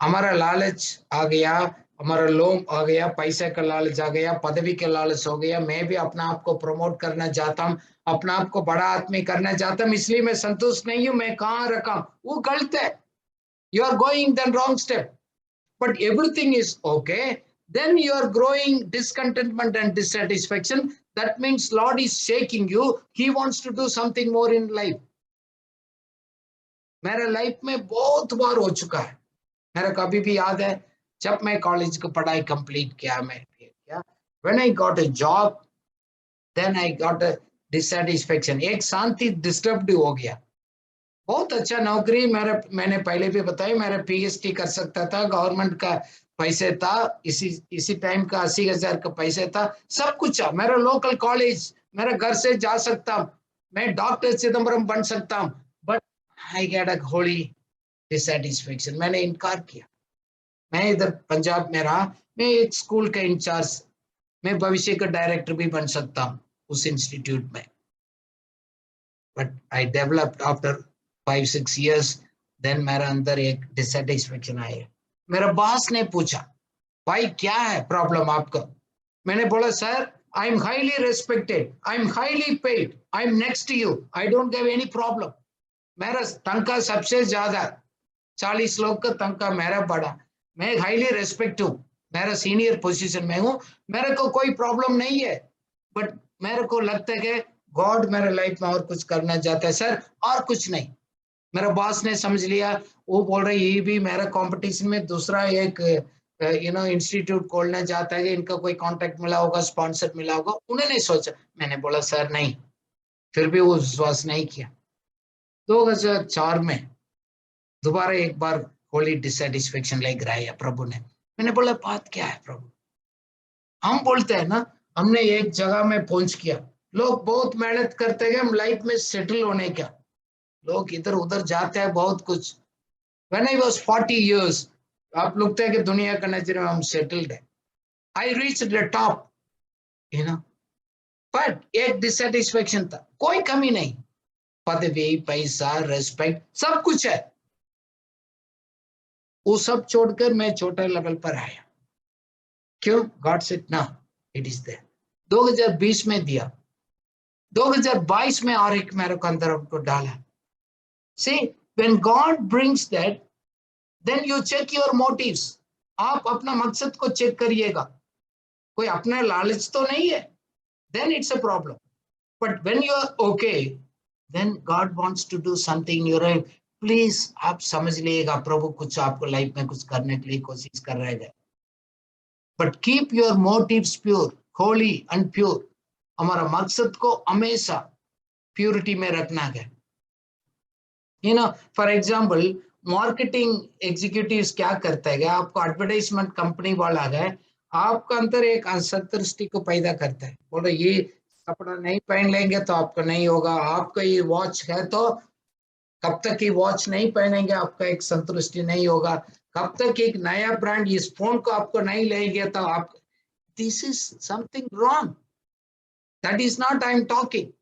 हमारा लालच आ गया, हमारा लोभ आ गया, पैसे का लालच आ गया, पदवी का लालच हो गया, मैं भी अपना आप को प्रमोट करना चाहता हूँ, अपना आप को बड़ा आदमी करना चाहता हूँ, इसलिए मैं संतुष्ट नहीं हूँ, मैं कहाँ रखा हूँ. वो गलत है. You are going the wrong step. But everything is okay. Then you are growing discontentment and dissatisfaction. That means Lord is shaking you. He wants to do something more in life. मेरे लाइफ में बहुत बार हो चुका है. मेरा कभी भी याद है जब मैं कॉलेज की पढ़ाई कंप्लीट किया, मैं क्या when I got a job, then I got a dissatisfaction. एक शांति डिस्टर्ब हो गया. बहुत अच्छा नौकरी मैंने पहले भी बताया, मेरा पीएचडी कर सकता था, गवर्नमेंट का पैसे था, इसी टाइम का 80,000 का पैसे था, सब कुछ था. मेरा लोकल कॉलेज, मेरा घर से जा सकता हूँ, मैं डॉक्टर चिदम्बरम बन सकता हूँ. But I get a holy dissatisfaction. मैंने इनकार किया. मैं इधर पंजाब में रहा, मैं एक स्कूल का इंचार्ज, मैं भविष्य का डायरेक्टर भी बन सकता हूँ उस इंस्टीट्यूट में. But I developed after 5-6 years. Then मेरा अंदर एक डिसैटिस्फैक्शन आया. मेरा बॉस ने पूछा, भाई क्या है प्रॉब्लम आपका? मैंने बोला, sir I am highly respected, I am highly paid, I am next to you, I don't have any problem. मेरा तनख्वाह सबसे ज्यादा 40 लोग का तनख्वाह मेरा बड़ा, मैं हाईली रेस्पेक्ट हूँ, मेरा सीनियर पोजीशन में हूँ, मेरे को कोई प्रॉब्लम नहीं है. बट मेरे को लगता है कि गॉड मेरे लाइफ में और कुछ करना चाहता है सर, और कुछ नहीं. मेरा बॉस ने समझ लिया, वो बोल रहे ये भी मेरा कंपटीशन में दूसरा एक इंस्टीट्यूट खोलना चाहता है, इनका कोई कांटेक्ट मिला होगा, स्पॉन्सर मिला होगा, उन्होंने सोचा. मैंने बोला सर नहीं, फिर भी वो विश्वास नहीं किया. 2004 में दोबारा एक बार होली डिसैटिस्फैक्शन लेकर आया प्रभु ने. मैंने बोला बात क्या है प्रभु? हम बोलते हैं ना हमने एक जगह में पहुंच किया, लोग बहुत मेहनत करते हैं हम लाइफ में सेटल होने का, लोग इधर उधर जाते हैं बहुत कुछ. When I was 40 years, आप लोग हैं कि दुनिया का नजर में हम सेटल्ड है. I reached the top, but एक डिसैटिस्फैक्शन था, कोई कमी नहीं, पदवी, पैसा, रेस्पेक्ट, सब कुछ है. वो सब छोड़कर मैं छोटे लेवल पर आया. क्यों? गॉड सेड ना, इट इज देयर. 2020 में दिया, 2022 में और एक मेरे को अंदर हमको डाला. See, when God brings that, then you check your motives. आप अपना मकसद को चेक करिएगा, कोई अपना लालच तो नहीं है, then it's a problem. But when you are okay, then God wants to do something in your life. Please आप समझ लीजिएगा, प्रभु कुछ आपको लाइफ में कुछ करने के लिए कोशिश कर रहे हैं. But keep your motives pure, holy and pure. हमारा मकसद को हमेशा प्योरिटी में रखना है. For example, मार्केटिंग एग्जीक्यूटिव्स क्या करता है, आपको एडवर्टाइजमेंट कंपनी वाला है, आपका अंदर एक असंतुष्टि को पैदा करता है, बोल रहे ये कपड़ा नहीं पहन लेंगे तो आपको नहीं होगा, आपका ये वॉच है तो कब तक ये वॉच नहीं पहनेंगे आपका एक संतुष्टि नहीं होगा, कब तक एक नया ब्रांड इस फोन को आपको नहीं लेंगे तो आप, this is something wrong, that is not I am talking.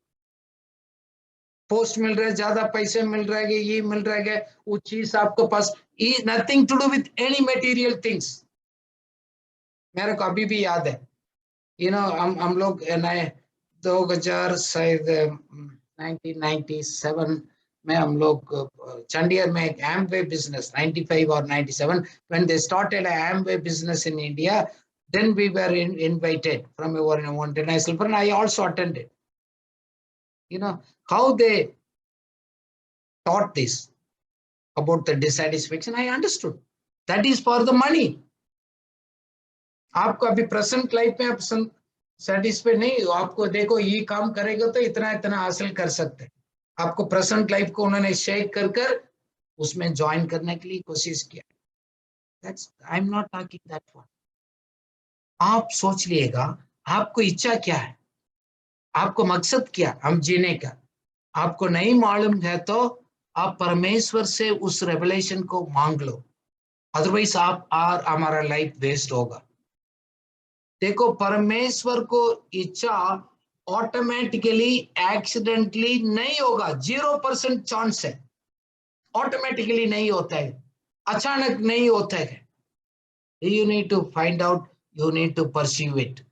Post मिल रहा है, ज्यादा पैसे मिल रहे हैं, ये मिल रहा है, वो चीज आपको पास, nothing to do with any material things. मेरे को अभी भी याद है, हम लोग नए 2000 शायद 1997 में हम लोग चंडीगढ़ में एक एमवे बिजनेस 95 और 97 when they started a Amway business in India, then we were invited from one international firm. I also attended. How they taught this about the dissatisfaction, I understood. That is for the money. आपको अभी प्रेजेंट लाइफ में आप सेटिस्फाइड नहीं हो, आपको देखो ये काम करेगा तो इतना इतना हासिल कर सकते हैं, आपको प्रेजेंट लाइफ को उन्होंने शेक कर कर उसमें ज्वाइन करने के लिए कोशिश किया। That's I am not talking that one. आप सोच लिएगा आपको इच्छा क्या है, आपको मकसद क्या हम जीने का, आपको नहीं मालूम है तो आप परमेश्वर से उस रेवलेशन को मांग लो, अदरवाइज आप और हमारा लाइफ वेस्ट होगा। देखो परमेश्वर को इच्छा ऑटोमेटिकली एक्सीडेंटली नहीं होगा, 0% चांस है, ऑटोमेटिकली नहीं होता है, अचानक नहीं होता है, you need to find out, you need to pursue it.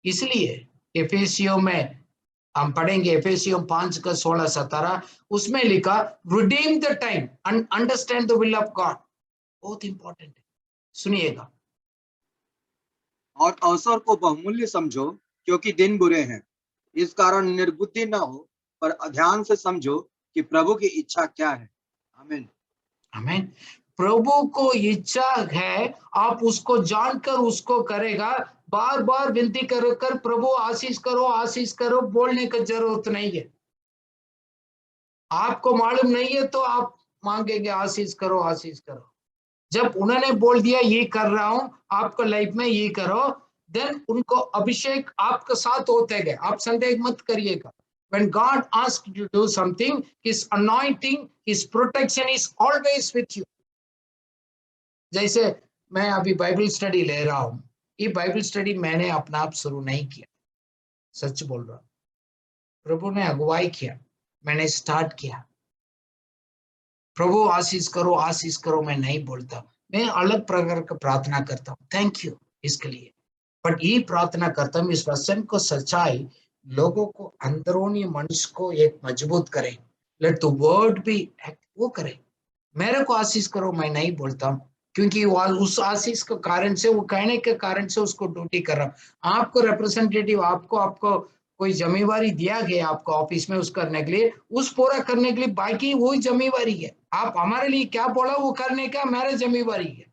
इसलिए एफेसियों में हम पढ़ेंगे, एफेसियों 5:16-17 उसमें लिखा redeem the time and understand the will of God, बहुत इंपॉर्टेंट है, सुनिएगा। और अवसर को बहुमूल्य समझो क्योंकि दिन बुरे हैं, इस कारण निर्बुद्धि न हो पर ध्यान से समझो कि प्रभु की इच्छा क्या है। आमीन आमीन। प्रभु को इच्छा है, आप उसको जानकर उसको करेगा, बार बार विनती कर प्रभु आशीष करो बोलने की जरूरत नहीं है। आपको मालूम नहीं है तो आप मांगेंगे आशीष करो। जब उन्होंने बोल दिया ये कर रहा हूं आपको लाइफ में ये करो, देन उनको अभिषेक आपके साथ होते गए, आप संदेह मत करिएगा। When God asks you to do something, His anointing, His protection is always with you. जैसे मैं अभी बाइबल स्टडी ले रहा हूं, ये बाइबल स्टडी मैंने अपना आप शुरू नहीं किया, सच बोल रहा हूं, प्रभु ने अगुवाई किया, मैंने स्टार्ट किया। प्रभु आशीष करो मैं नहीं बोलता, मैं अलग प्रकार का प्रार्थना करता हूँ, थैंक यू इसके लिए, बट ये प्रार्थना करता हूँ इस वचन को सच्चाई लोगों को अंदरूनी मनुष्य को एक मजबूत करे, लेट द वर्ड बी वो करे। मेरे को आशीष करो मैं नहीं बोलता हूँ, क्योंकि उस आशीष के कारण से, वो कहने के कारण से उसको ड्यूटी कर रहा हूँ। आपको रिप्रेजेंटेटिव, आपको कोई जिम्मेवारी दिया गया आपको ऑफिस में उस करने के लिए, उस पूरा करने के लिए, बाकी वही जिम्मेवारी है। आप हमारे लिए क्या बोला वो करने का मेरा जिम्मेवारी है।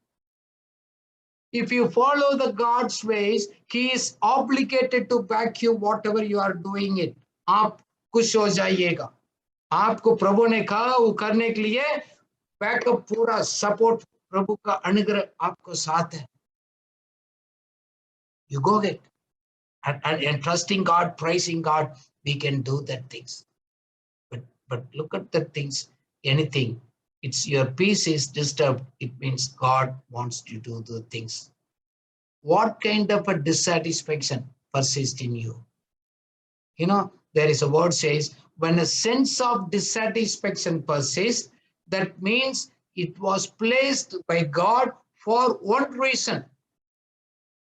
If you follow the God's ways, He is obligated to back you whatever you are doing it. आप खुश हो जाइएगा, आपको प्रभु ने कहा वो करने के लिए बैकअप, पूरा सपोर्ट, प्रभु का अनुग्रह आपको साथ है। You go it. And trusting God, praising God, we can do that things. But look at the things, anything, it's your peace is disturbed, it means God wants you to do the things. What kind of a dissatisfaction persists in you? There is a word says, when a sense of dissatisfaction persists, that means it was placed by God for one reason.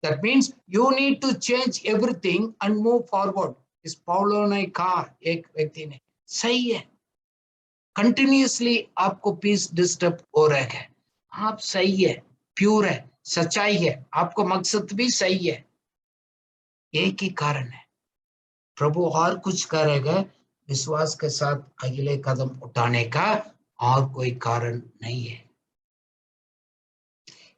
That means you need to change everything and move forward. इस पौलो ने कहा एक व्यक्ति ने, सही है, कंटिन्यूसली आपको पीस डिस्टर्ब हो रहा है, आप सही है, प्योर है, सच्चाई है, आपको मकसद भी सही है, एक ही कारण है, प्रभु और कुछ करेगा, विश्वास के साथ अगले कदम उठाने का और कोई कारण नहीं है।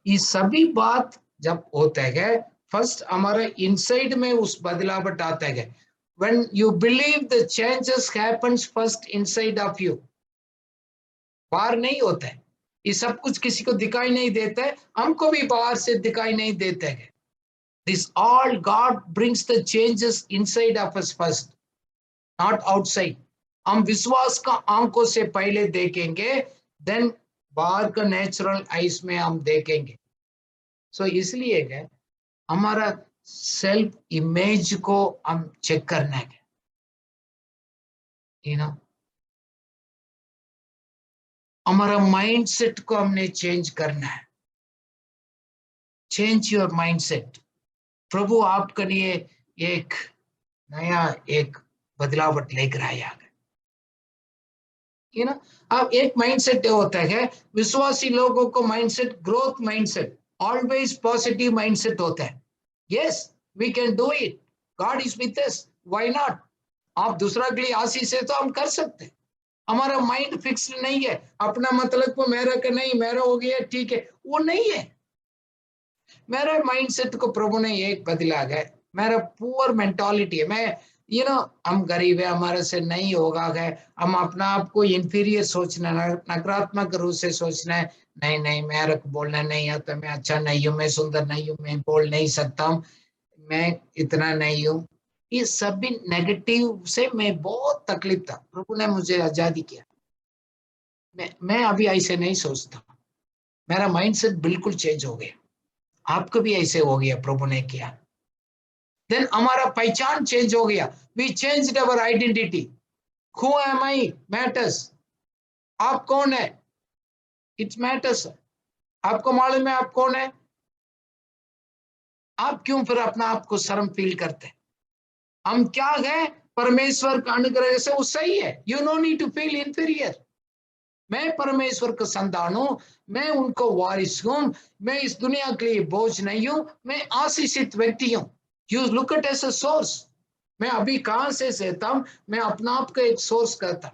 ये सभी बात जब होता है, फर्स्ट हमारे इनसाइड में उस बदलावट आता है। When you believe the changes happens first inside of you, बाहर नहीं होता है, ये सब कुछ किसी को दिखाई नहीं देता है, हमको भी बाहर से दिखाई नहीं देते हैं। This all God brings the changes inside of us first, not outside. हम विश्वास का आंखों से पहले देखेंगे, देन बाहर का नेचुरल आइज में हम देखेंगे। सो इसलिए है हमारा सेल्फ इमेज को हम चेक करना है, यू नो, हमारा माइंडसेट को हमने चेंज करना है। Change your mindset. प्रभु आपके लिए एक नया एक बदलावट लेकर आया है, यू नो। अब एक माइंडसेट होता है, विश्वासी लोगों को mindset growth mindset, always positive mindset होता है। Yes, we can do it, God is with us, why not. आप दूसरा के लिए आशीष है तो हम कर सकते हैं। हमारा माइंड फिक्स्ड नहीं है, अपना मतलब को मेरा का नहीं, मेरा हो गया ठीक है, वो नहीं है। मेरा माइंडसेट को प्रभु ने एक बदला है। मेरा पुअर मेंटालिटी है, मैं यू नो, हम गरीब है, हमारे से नहीं होगा है, हम अपना आप को इंफीरियर सोचना, नकारात्मक रूप से सोचना है, नहीं नहीं मेरे को बोलना नहीं आता, मैं अच्छा नहीं हूँ, मैं सुंदर नहीं हूँ, मैं बोल नहीं सकता हूँ, मैं इतना नहीं हूँ। ये सभी नेगेटिव से मैं बहुत तकलीफ था, प्रभु ने मुझे आजादी किया। मैं अभी ऐसे नहीं सोचता, मेरा माइंडसेट बिल्कुल चेंज हो गया। आपको भी ऐसे हो गया, प्रभु ने किया। देन हमारा पहचान चेंज हो गया, we changed our identity. Who am I matters. आप कौन है, इट्स मैटर्स। आपको मालूम है आप कौन है? आप क्यों फिर अपना आप को शर्म फील करते हैं? हम क्या है, परमेश्वर का अनुग्रह से वो सही है। You no need to feel inferior. मैं परमेश्वर का संतान हूं, मैं उनको वारिस हूं, मैं इस दुनिया के लिए बोझ नहीं हूं, मैं आशीषित व्यक्ति हूं। You look at as a source. मैं अभी कहां से सहता हूं, मैं अपना आप का एक सोर्स कहता।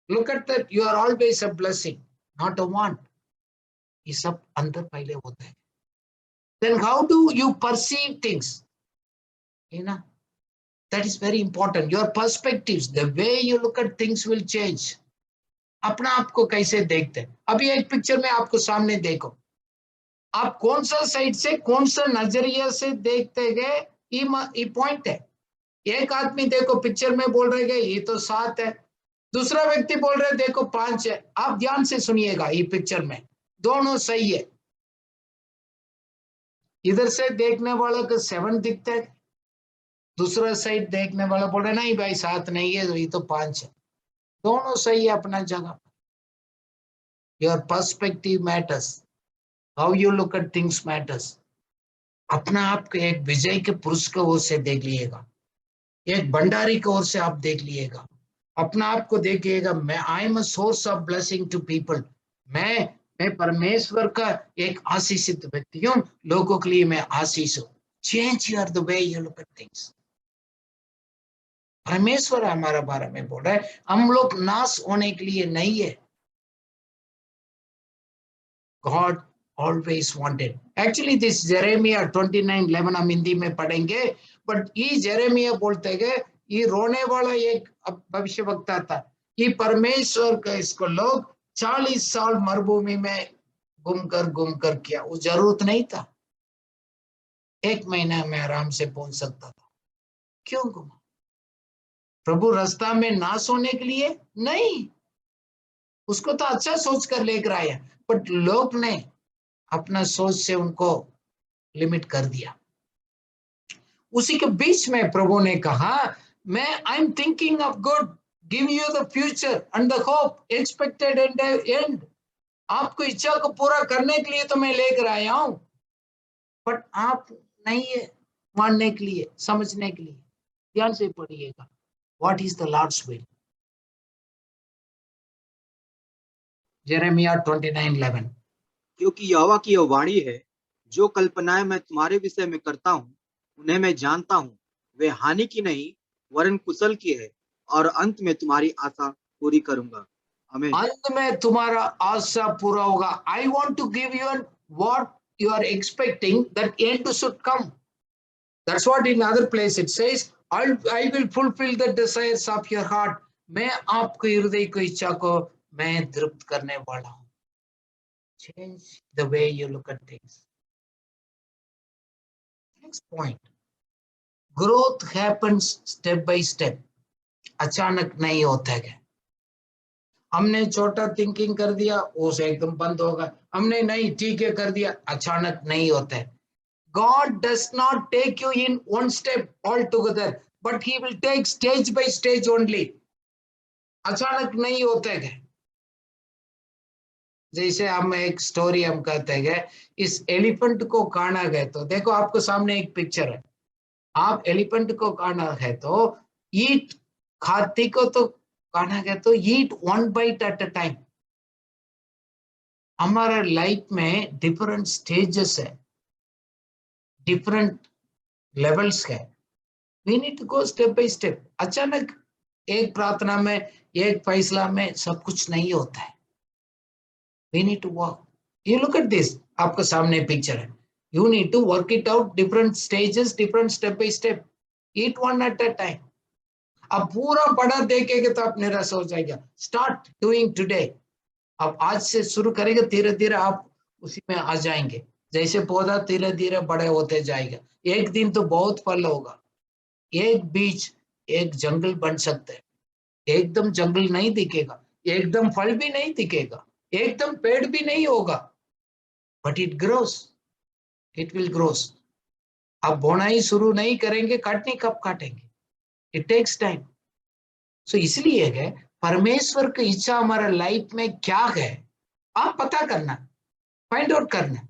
Look at that, you are always a blessing, not a want. ये सब अंदर पहले होता है। Then how do you perceive things, you know, that is very important. Your perspectives, the way you look at things will change. अपना आपको कैसे देखते हैं। अभी एक पिक्चर में आपको सामने देखो, आप कौन सा साइड से, कौन सा नजरिया से देखते गए, ये पॉइंट है। एक आदमी देखो पिक्चर में बोल रहे गए ये तो 7 है, दूसरा व्यक्ति बोल रहे देखो 5 है। आप ध्यान से सुनिएगा, ये पिक्चर में दोनों सही है। इधर से देखने वाला को 7 दिखता है, दूसरा साइड देखने वाला बोल रहे नहीं भाई 7 नहीं है, ये तो 5 है। दोनों सही है अपना जगह। Your perspective matters, how you look at things matters. अपना आप को एक विजय के पुरुष की ओर से देख लिएगा, एक भंडारी की ओर से आप देख लिएगा। अपना आप को देखिएगा, मैं I am a source of blessing to people. मैं परमेश्वर का एक आशीषित व्यक्ति हूँ, लोगों के लिए मैं आशीष हूँ। Change your the way you look at things. परमेश्वर हमारे बारे में बोल रहा है, हम लोग नाश होने के लिए नहीं है। God always wanted. Actually, this Jeremiah 29:11 हम हिंदी में पढ़ेंगे, बट ये जेरेमिया बोलते गए, ये रोने वाला एक भविष्यवक्ता था। ये परमेश्वर का इसको लोग 40 साल मरुभूमि में घूम कर किया। वो जरूरत नहीं था, 1 महीना में आराम से पहुंच सकता था। क्यों घूमा? प्रभु रास्ता में नाश होने के लिए नहीं, उसको तो अच्छा सोच कर लेकर आया, बट लोग ने अपना सोच से उनको लिमिट कर दिया। उसी के बीच में प्रभु ने कहा, मैं I am thinking of good, give you the future and the hope expected and. आपको इच्छा को पूरा करने के लिए तो मैं लेकर आया हूं, बट आप नहीं है मानने के लिए, समझने के लिए। ध्यान से पढ़िएगा, what is the Lord's will. Jeremiah 29:11। क्योंकि यहोवा की यह वाणी है, जो कल्पनाएं मैं तुम्हारे विषय में करता हूँ उन्हें मैं जानता हूँ, वे हानि की नहीं वरन कुशल की है, और अंत में तुम्हारी आशा पूरी करूंगा। आमीन। अंत में तुम्हारा आशा पूरा होगा। I want to give you what you are expecting, that end should come. That's what in other place it says, I will fulfill the desires of your heart. मैं आपके हृदय की इच्छा को मैं तृप्त करने वाला हूं। change the way you look at things. Next point, growth happens step by step. अचानक नहीं होता है। हमने छोटा थिंकिंग कर दिया, उसे एकदम बंद होगा। हमने नहीं ठीक है कर दिया, अचानक नहीं होता है। God does not take you in one step altogether, but He will take stage by stage only. अचानक नहीं होता है। जैसे हम एक स्टोरी हम कहते हैं, इस एलिफेंट को काना गए तो देखो आपको सामने एक पिक्चर है। आप एलिफेंट को काना है तो ईट, हाथी को तो काना गया तो eat one bite at a time. हमारे लाइफ में डिफरेंट स्टेजेस है, डिफरेंट लेवल्स है। We need to go step by step. अचानक एक प्रार्थना में, एक फैसला में सब कुछ नहीं होता है। We need to work. You look at this, आपके सामने पिक्चर है। You need to work it out, different stages, different step by step, eat one at a time. अब पूरा बड़ा देखेंगे तो आप निराश हो जाएगा। Start doing today. आप आज से शुरू करेंगे, धीरे धीरे आप उसी में आ जाएंगे। जैसे पौधा धीरे धीरे बड़े होते जाएगा, एक दिन तो बहुत फल होगा। एक बीज एक जंगल बन सकता है। एकदम जंगल नहीं दिखेगा, एकदम फल भी नहीं दिखेगा, एकदम पेड़ भी नहीं होगा, but it grows, it will grows. आप बोनाई शुरू नहीं करेंगे, काटनी कब काटेंगे? It takes time. सो इसलिए है परमेश्वर की इच्छा हमारे लाइफ में क्या है, आप पता करना, फाइंड आउट करना।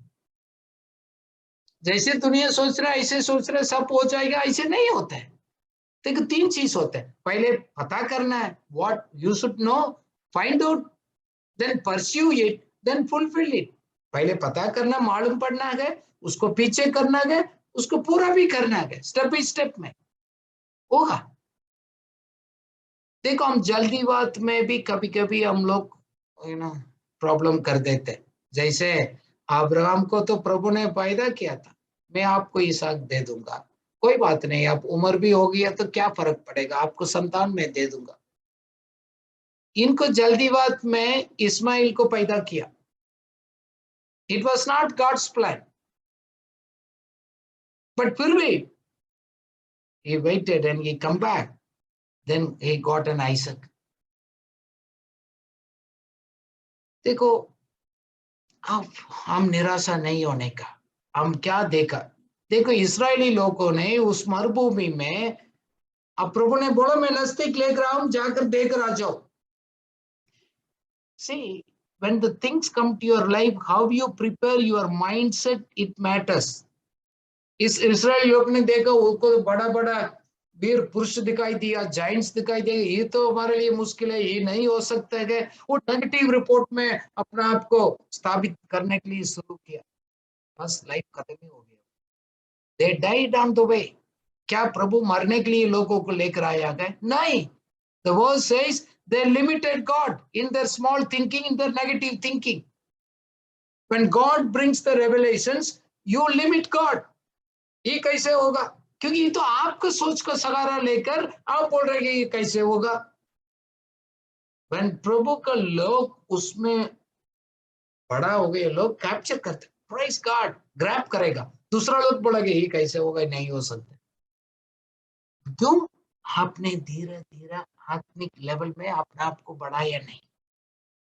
जैसे दुनिया सोच रहा है ऐसे सोच रहा है सब हो जाएगा, ऐसे नहीं होता है। देखो तीन चीज होते हैं। पहले पता करना है, what you should know, find out, then pursue it, then fulfil it. पहले पता करना, मालूम पड़ना है, उसको पीछे करना है, उसको पूरा भी करना है, स्टेप बाय स्टेप में होगा। देखो हम जल्दी बात में भी कभी कभी हम लोग प्रॉब्लम कर देते। जैसे अब्राहम को तो प्रभु ने वायदा किया था, मैं आपको इसहाक दे दूंगा, कोई बात नहीं, आप उम्र भी हो गया तो क्या फर्क पड़ेगा, आपको संतान में दे दूंगा। इनको जल्दी बात में इस्माइल को पैदा किया। It was not God's plan, but फिर भी he waited and he come back, then he got an Isaac. देखो अब हम निराशा नहीं होने का, हम क्या देखा। देखो इस्राएली लोगों ने उस मरुभूमि में, अब प्रभु ने बोला मैं नजदीक लेकर आऊं, जाकर देकर आ जाओ। See, when the things come to your life, how you prepare your mindset, it matters. इस इस्राएल लोग ने देखा, उनको बड़ा बड़ा वीर पुरुष दिखाई दिया, जाइंट्स दिखाई दिए, ये तो हमारे लिए मुश्किल है, ये नहीं हो सकता है। वो नेगेटिव रिपोर्ट में अपना आप को स्थापित करने के लिए शुरू किया, बस लाइफ खत्म ही हो गया। They died on the way. क्या प्रभु मरने के लिए लोगों को लेकर आया गया? नहीं। The verse says they limited God in their small thinking, in their negative thinking. When God brings the revelations, you limit God. ये कैसे होगा? क्योंकि ये तो आपको सोच का सहारा लेकर आप बोल रहे हैं ये कैसे होगा। When प्रभु का लोग उसमें बड़ा हो गए, लोग कैप्चर करते, praise God, ग्रैब करेगा। दूसरा लोग बोलेंगे ये कैसे होगा, नहीं हो सकता। क्यों? आपने धीरे धीरे आत्मिक लेवल में अपने आप को बढ़ाया नहीं,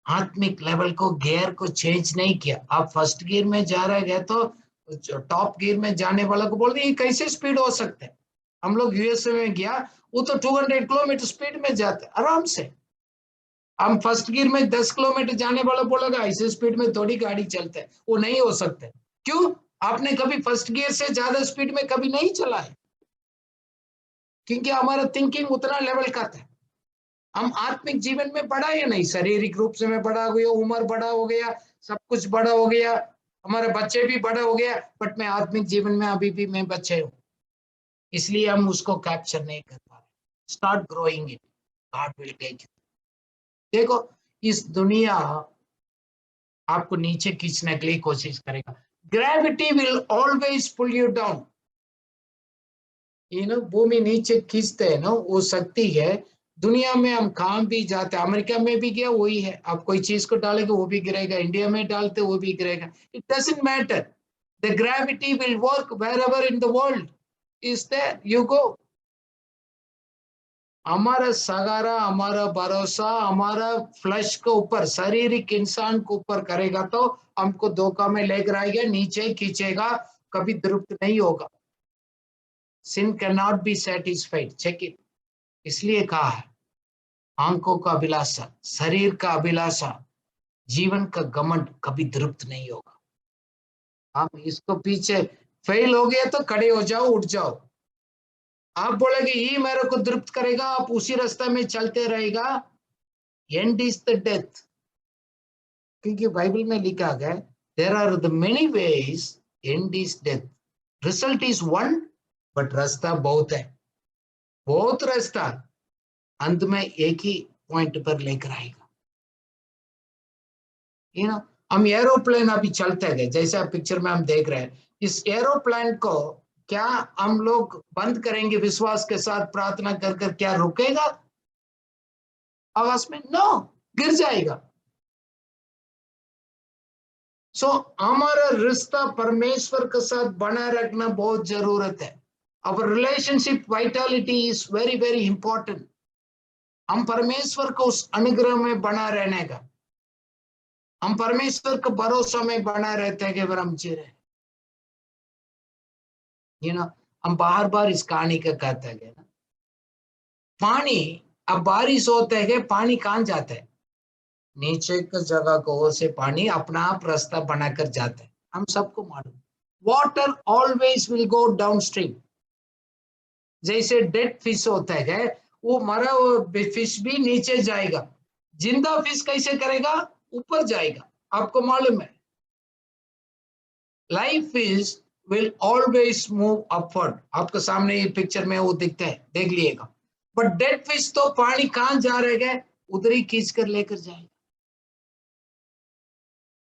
आत्मिक लेवल को गियर को चेंज नहीं किया। आप फर्स्ट गियर में जा रहे हैं तो टॉप गियर में जाने वाला को बोलते ये कैसे स्पीड हो सकता है। हम लोग यूएसए में गया, वो तो 200 किलोमीटर स्पीड में जाते आराम से। हम फर्स्ट गियर में 10 किलोमीटर जाने वाला बोलेगा ऐसे स्पीड में थोड़ी गाड़ी चलता है, वो नहीं हो सकता। क्यों? आपने कभी फर्स्ट गियर से ज्यादा स्पीड में कभी नहीं चला है, क्योंकि हमारा थिंकिंग उतना लेवल का था। हम आत्मिक जीवन में बढ़ा या नहीं, शारीरिक रूप से मैं बड़ा हो गया, उम्र बड़ा हो गया, सब कुछ बड़ा हो गया, हमारे बच्चे भी बड़ा हो गया, बट मैं आत्मिक जीवन में अभी भी मैं बच्चे हूँ, इसलिए हम उसको कैप्चर नहीं कर पा रहे। Start growing it, God will take you. देखो इस दुनिया आपको नीचे खींचने के लिए कोशिश करेगा। Gravity will always pull you down. भूमि नीचे खींचते है ना, वो शक्ति है दुनिया में हम कहाँ भी जाते, अमेरिका में भी गया वही है, आप कोई चीज को डालेंगे वो भी गिरेगा, इंडिया में डालते वो भी गिरेगा, it doesn't matter, the gravity will work wherever in the world is there you go. हमारा सहारा, हमारा भरोसा हमारा फ्लैश के ऊपर, शारीरिक इंसान के ऊपर करेगा तो हमको धोखा में लेकर आएगा, नीचे खींचेगा, कभी तृप्त नहीं होगा। sin cannot be satisfied, check it। इसलिए कहा है आंखों का अभिलाषा, शरीर का अभिलाषा, जीवन का घमंड कभी तृप्त नहीं होगा। आप इसको पीछे फेल हो गया तो खड़े हो जाओ, उठ जाओ। आप बोलेगे ये मेरे को तृप्त करेगा, आप उसी रास्ते में चलते रहेगा, एंड इज द डेथ। क्योंकि बाइबल में लिखा गया there are the many ways, and is death, result is one, but रास्ता बहुत है, बहुत रास्ता, अंत में एक ही पॉइंट पर लेकर आएगा। हम एरोप्लेन अभी चलते गए, जैसे पिक्चर में हम देख रहे हैं, इस एरोप्लेन को क्या हम लोग बंद करेंगे विश्वास के साथ प्रार्थना कर कर, क्या रुकेगा आवाज में? नो, गिर जाएगा। सो हमारा रिश्ता परमेश्वर के साथ बना रखना बहुत जरूरत है। Our relationship Vitality is very very important. हम परमेश्वर को उस अनुग्रह में बना रहने का, हम परमेश्वर के भरोसा में बना रहते हैं कि हम जी रहे। हम बार बार इस कहानी का कहते हैं ना, पानी, अब बारिश होते है, पानी कहाँ जाता है? नीचे की जगह को ओर से पानी अपना आप रास्ता बनाकर जाता है, हम सबको मालूम। Water always will go down stream. जैसे डेड फिश होता है, वो मरा हुआ फिश भी नीचे जाएगा, जिंदा फिश कैसे करेगा? ऊपर जाएगा। आपको मालूम है life is will always move upward. आपके सामने ये पिक्चर में वो दिखता है, देख लिएगा। बट डेड फिश तो पानी कहां जा रहेगा? उधर ही खींच कर लेकर जाएगा।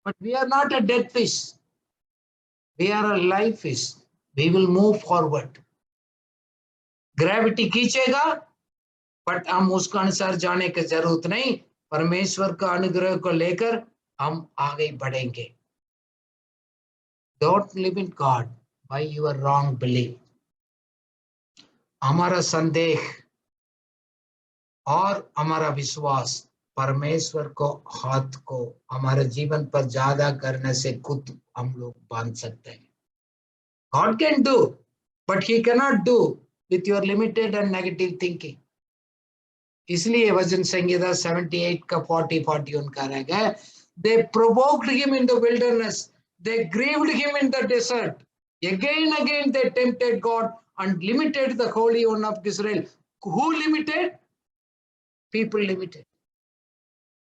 But we are not a dead fish, we are a life fish, we will move forward. Gravity खींचेगा, बट हम उसके अनुसार जाने की जरूरत नहीं, परमेश्वर का अनुग्रह को लेकर हम आगे बढ़ेंगे। Don't live in God by your wrong belief। हमारा संदेह और हमारा विश्वास परमेश्वर को हाथ को हमारे जीवन पर ज्यादा करने से खुद हम लोग बांध सकते हैं। God can do, but he cannot do with your limited and negative thinking। इसलिए वचन संहिता 78 का 40-41 कह रहा है, they provoked him in the wilderness, they grieved him in the desert, again they tempted God and limited the Holy One of Israel। Who limited? People limited।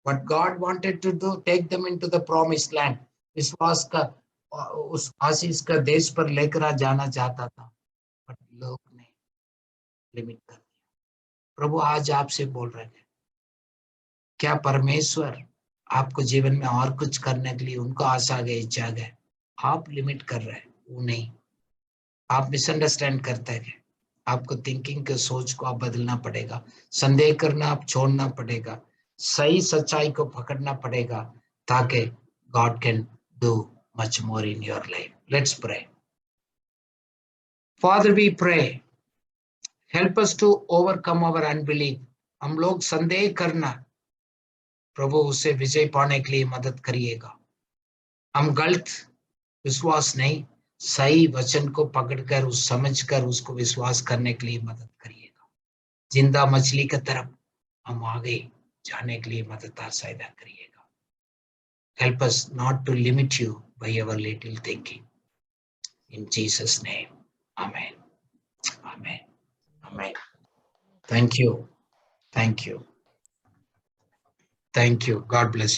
What God wanted to do, take them into the promised land, विश्वास का उस आशीष का देश पर लेकर जाना चाहता था, बट लोग ने लिमिट कर दिया। प्रभु आज आपसे बोल रहे हैं, क्या परमेश्वर आपको जीवन में और कुछ करने के लिए उनको आशा गए, इच्छा गए, आप लिमिट कर रहे हैं, वो नहीं। आप मिसअंडरस्टैंड करते हैं, आपको थिंकिंग के सोच को आप बदलना पड़ेगा, संदेह करना आप छोड़ना पड़ेगा, सही सच्चाई को पकड़ना पड़ेगा, ताकि God can do much more in your life. Let's pray. Father we pray, help us to overcome our unbelief. हम लोग संदेह करना, प्रभु उससे विजय पाने के लिए मदद करिएगा। हम गलत विश्वास नहीं, सही वचन को पकड़कर उस समझकर उसको विश्वास करने के लिए मदद करिएगा। जिंदा मछली की तरफ हम आगे जाने के लिए मदद सहायता करिएगा। Help us not to limit you by our little thinking, in Jesus name, amen, amen, amen. Thank you, thank you, thank you. God bless you.